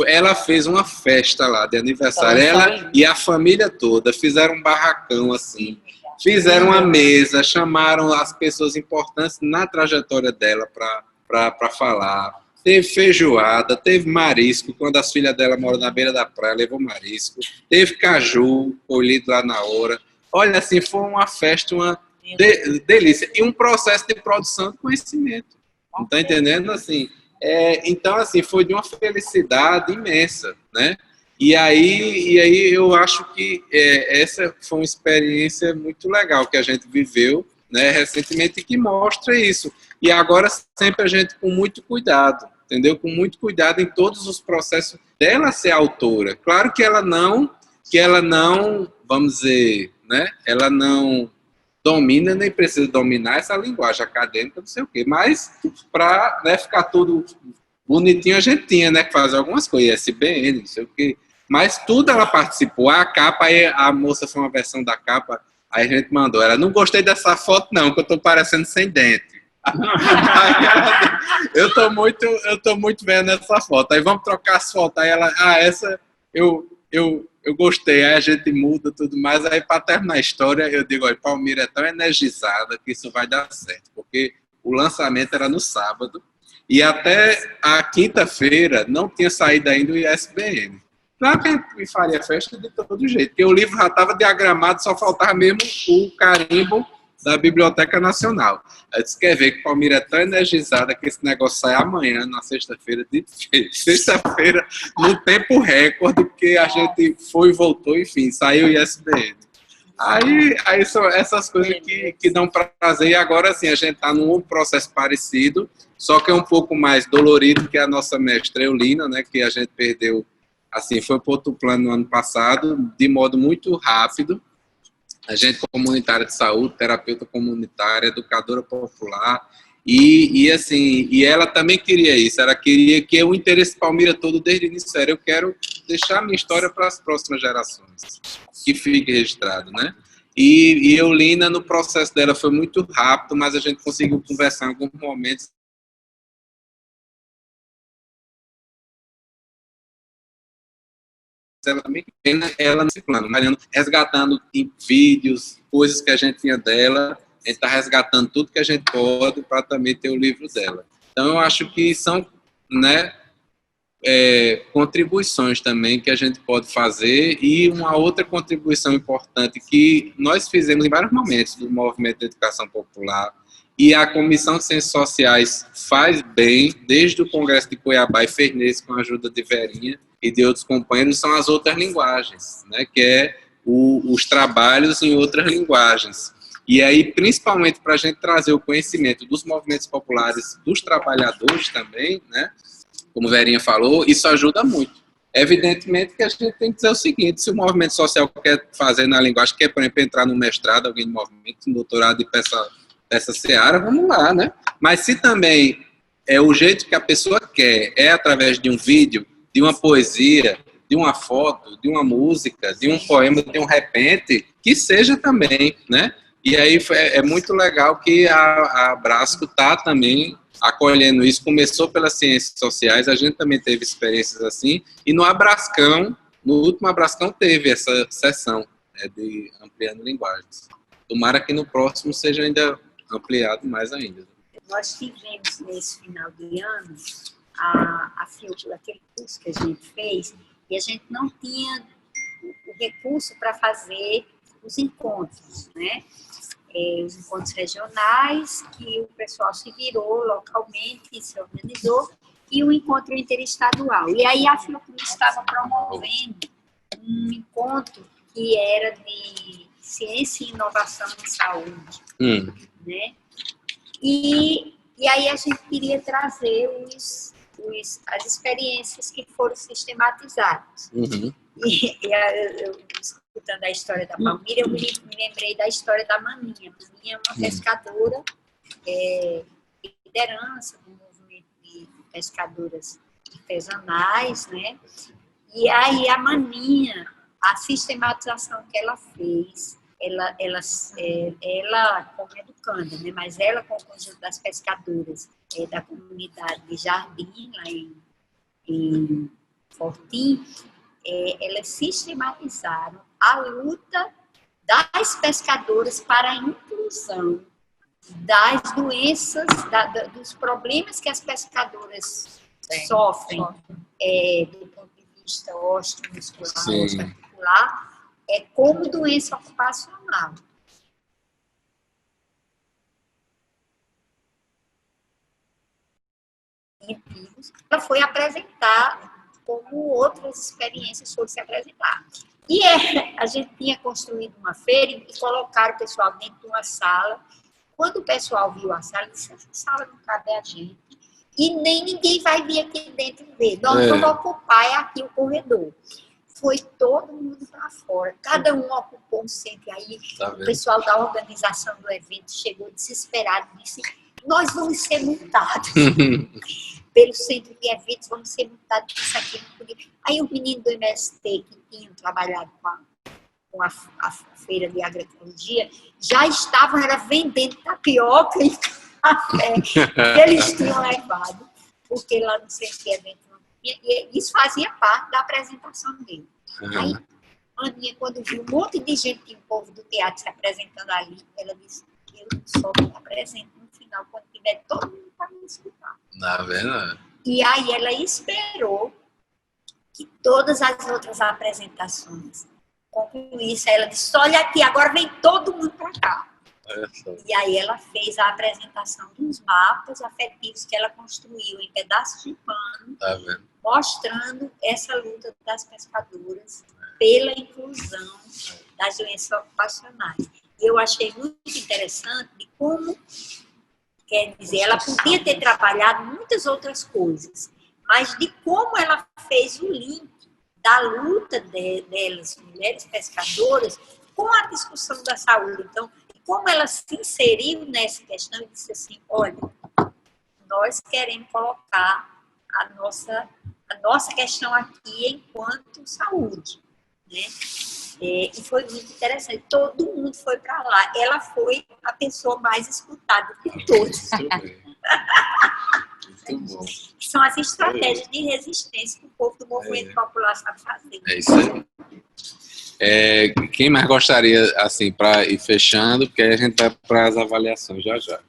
Ela fez uma festa lá de aniversário, ela e a família toda fizeram um barracão assim, fizeram uma mesa, chamaram as pessoas importantes na trajetória dela para falar. Teve feijoada, teve marisco, quando as filhas dela moram na beira da praia, levou marisco. Teve caju, colhido lá na hora. Olha, assim, foi uma festa, uma delícia. E um processo de produção de conhecimento. Não está entendendo? Assim, então, assim, foi de uma felicidade imensa, né? E aí eu acho que essa foi uma experiência muito legal que a gente viveu, né, recentemente, que mostra isso. E agora sempre a gente com muito cuidado, entendeu? Com muito cuidado em todos os processos dela ser autora. Claro que ela não, vamos dizer, né? Ela não domina nem precisa dominar essa linguagem acadêmica, não sei o quê. Mas para, né, ficar tudo bonitinho, a gente tinha, né, que fazer algumas coisas, ISBN, não sei o quê. Mas tudo ela participou. A capa, aí a moça foi uma versão da capa, aí a gente mandou. Ela, não gostei dessa foto não, que eu tô parecendo sem dente. eu tô muito vendo essa foto. Aí vamos trocar as fotos. Aí ela, essa eu gostei. Aí a gente muda tudo mais. Aí para terminar a história, eu digo, olha, Palmira é tão energizada que isso vai dar certo, porque o lançamento era no sábado e até a quinta-feira não tinha saído ainda o ISBN. Claro que a gente faria festa de todo jeito, porque o livro já estava diagramado, só faltava mesmo o carimbo da Biblioteca Nacional. Aí disse, quer ver que Palmira é tão energizada que esse negócio sai amanhã, na sexta-feira, sexta-feira, no tempo recorde, porque a gente foi e voltou, enfim, saiu o ISBN. Aí são essas coisas que dão prazer, e agora sim, a gente está num processo parecido, só que é um pouco mais dolorido que a nossa mestra Eulina, né, que a gente perdeu, assim, foi para outro plano no ano passado, de modo muito rápido. A gente comunitária de saúde, terapeuta comunitária, educadora popular, e ela também queria isso, ela queria que o interesse Palmira todo desde o início era, eu quero deixar minha história para as próximas gerações, que fique registrado, né? E Eulina, no processo dela, foi muito rápido, mas a gente conseguiu conversar em alguns momentos. Ela também ela nesse plano, resgatando em vídeos, coisas que a gente tinha dela, a gente está resgatando tudo que a gente pode para também ter o livro dela. Então, eu acho que são, né, contribuições também que a gente pode fazer, e uma outra contribuição importante que nós fizemos em vários momentos do Movimento de Educação Popular, e a Comissão de Ciências Sociais faz bem, desde o Congresso de Cuiabá e fez nesse com a ajuda de Verinha e de outros companheiros, são as outras linguagens, né, que é os trabalhos em outras linguagens. E aí, principalmente para a gente trazer o conhecimento dos movimentos populares, dos trabalhadores também, né, como Verinha falou, isso ajuda muito. Evidentemente que a gente tem que dizer o seguinte, se o movimento social quer fazer na linguagem, quer, por exemplo, entrar no mestrado, alguém de movimento, no doutorado e essa seara, vamos lá, né? Mas se também o jeito que a pessoa quer é através de um vídeo, de uma poesia, de uma foto, de uma música, de um poema, de um repente, que seja também, né? E aí é muito legal que a Brasco está também acolhendo isso. Começou pelas ciências sociais, a gente também teve experiências assim, e no Abrascão, no último Abrascão teve essa sessão, né, de ampliando linguagens. Tomara que no próximo seja ainda ampliado mais ainda. Nós tivemos nesse final de ano a filtro daquele curso que a gente fez, e a gente não tinha o recurso para fazer os encontros, né? Os encontros regionais, que o pessoal se virou localmente, se organizou, e o encontro interestadual. E aí a Fiocruz estava promovendo um encontro que era de ciência e inovação em saúde, né? E aí a gente queria trazer as experiências que foram sistematizadas. Uhum. E eu, escutando a história da Palmira, eu me lembrei da história da Maninha. Maninha é uma pescadora, liderança do movimento de pescadoras artesanais, né? E aí a Maninha, a sistematização que ela fez ela como educanda, né? Mas ela com o conjunto das pescadoras da comunidade de Jardim, lá em Fortim, elas sistematizaram a luta das pescadoras para a inclusão das doenças, dos problemas que as pescadoras sofrem do ponto de vista osteomuscular, osteoarticular, como doença ocupacional. Ela foi apresentar como outras experiências foram se apresentar. E a gente tinha construído uma feira e colocaram o pessoal dentro de uma sala. Quando o pessoal viu a sala, disse: essa sala não cabe a gente. E nem ninguém vai vir aqui dentro ver. Nós vamos ocupar aqui o corredor. Foi todo mundo para fora. Cada um ocupou um centro. Aí o pessoal da organização do evento chegou desesperado e disse: nós vamos ser multados. Pelo centro de eventos, vamos ser multados por isso aqui. Aí o menino do MST, que tinha trabalhado com a feira de agroecologia, já estavam vendendo tapioca e café que eles tinham levado, porque lá no centro de eventos não tinha, e isso fazia parte da apresentação dele. Aí, Aninha, quando viu um monte de gente, o povo do teatro se apresentando ali, ela disse: eu só me apresento no final, quando tiver todo mundo para me escutar. Tá vendo? E aí ela esperou que todas as outras apresentações concluíssem. Ela disse: olha aqui, agora vem todo mundo para cá. E aí ela fez a apresentação dos mapas afetivos que ela construiu em pedaços de pano, mostrando essa luta das pescadoras pela inclusão das doenças ocupacionais. E eu achei muito interessante de como, quer dizer, ela podia ter trabalhado muitas outras coisas, mas de como ela fez o link da luta delas, mulheres pescadoras, com a discussão da saúde. Então, como ela se inseriu nessa questão e disse assim: olha, nós queremos colocar a nossa questão aqui enquanto saúde, né? E foi muito interessante. Todo mundo foi para lá. Ela foi a pessoa mais escutada de todos. Muito bom. São as estratégias de resistência que o povo do movimento popular sabe fazer. É isso aí. Quem mais gostaria, assim, para ir fechando, porque aí a gente vai para as avaliações já já.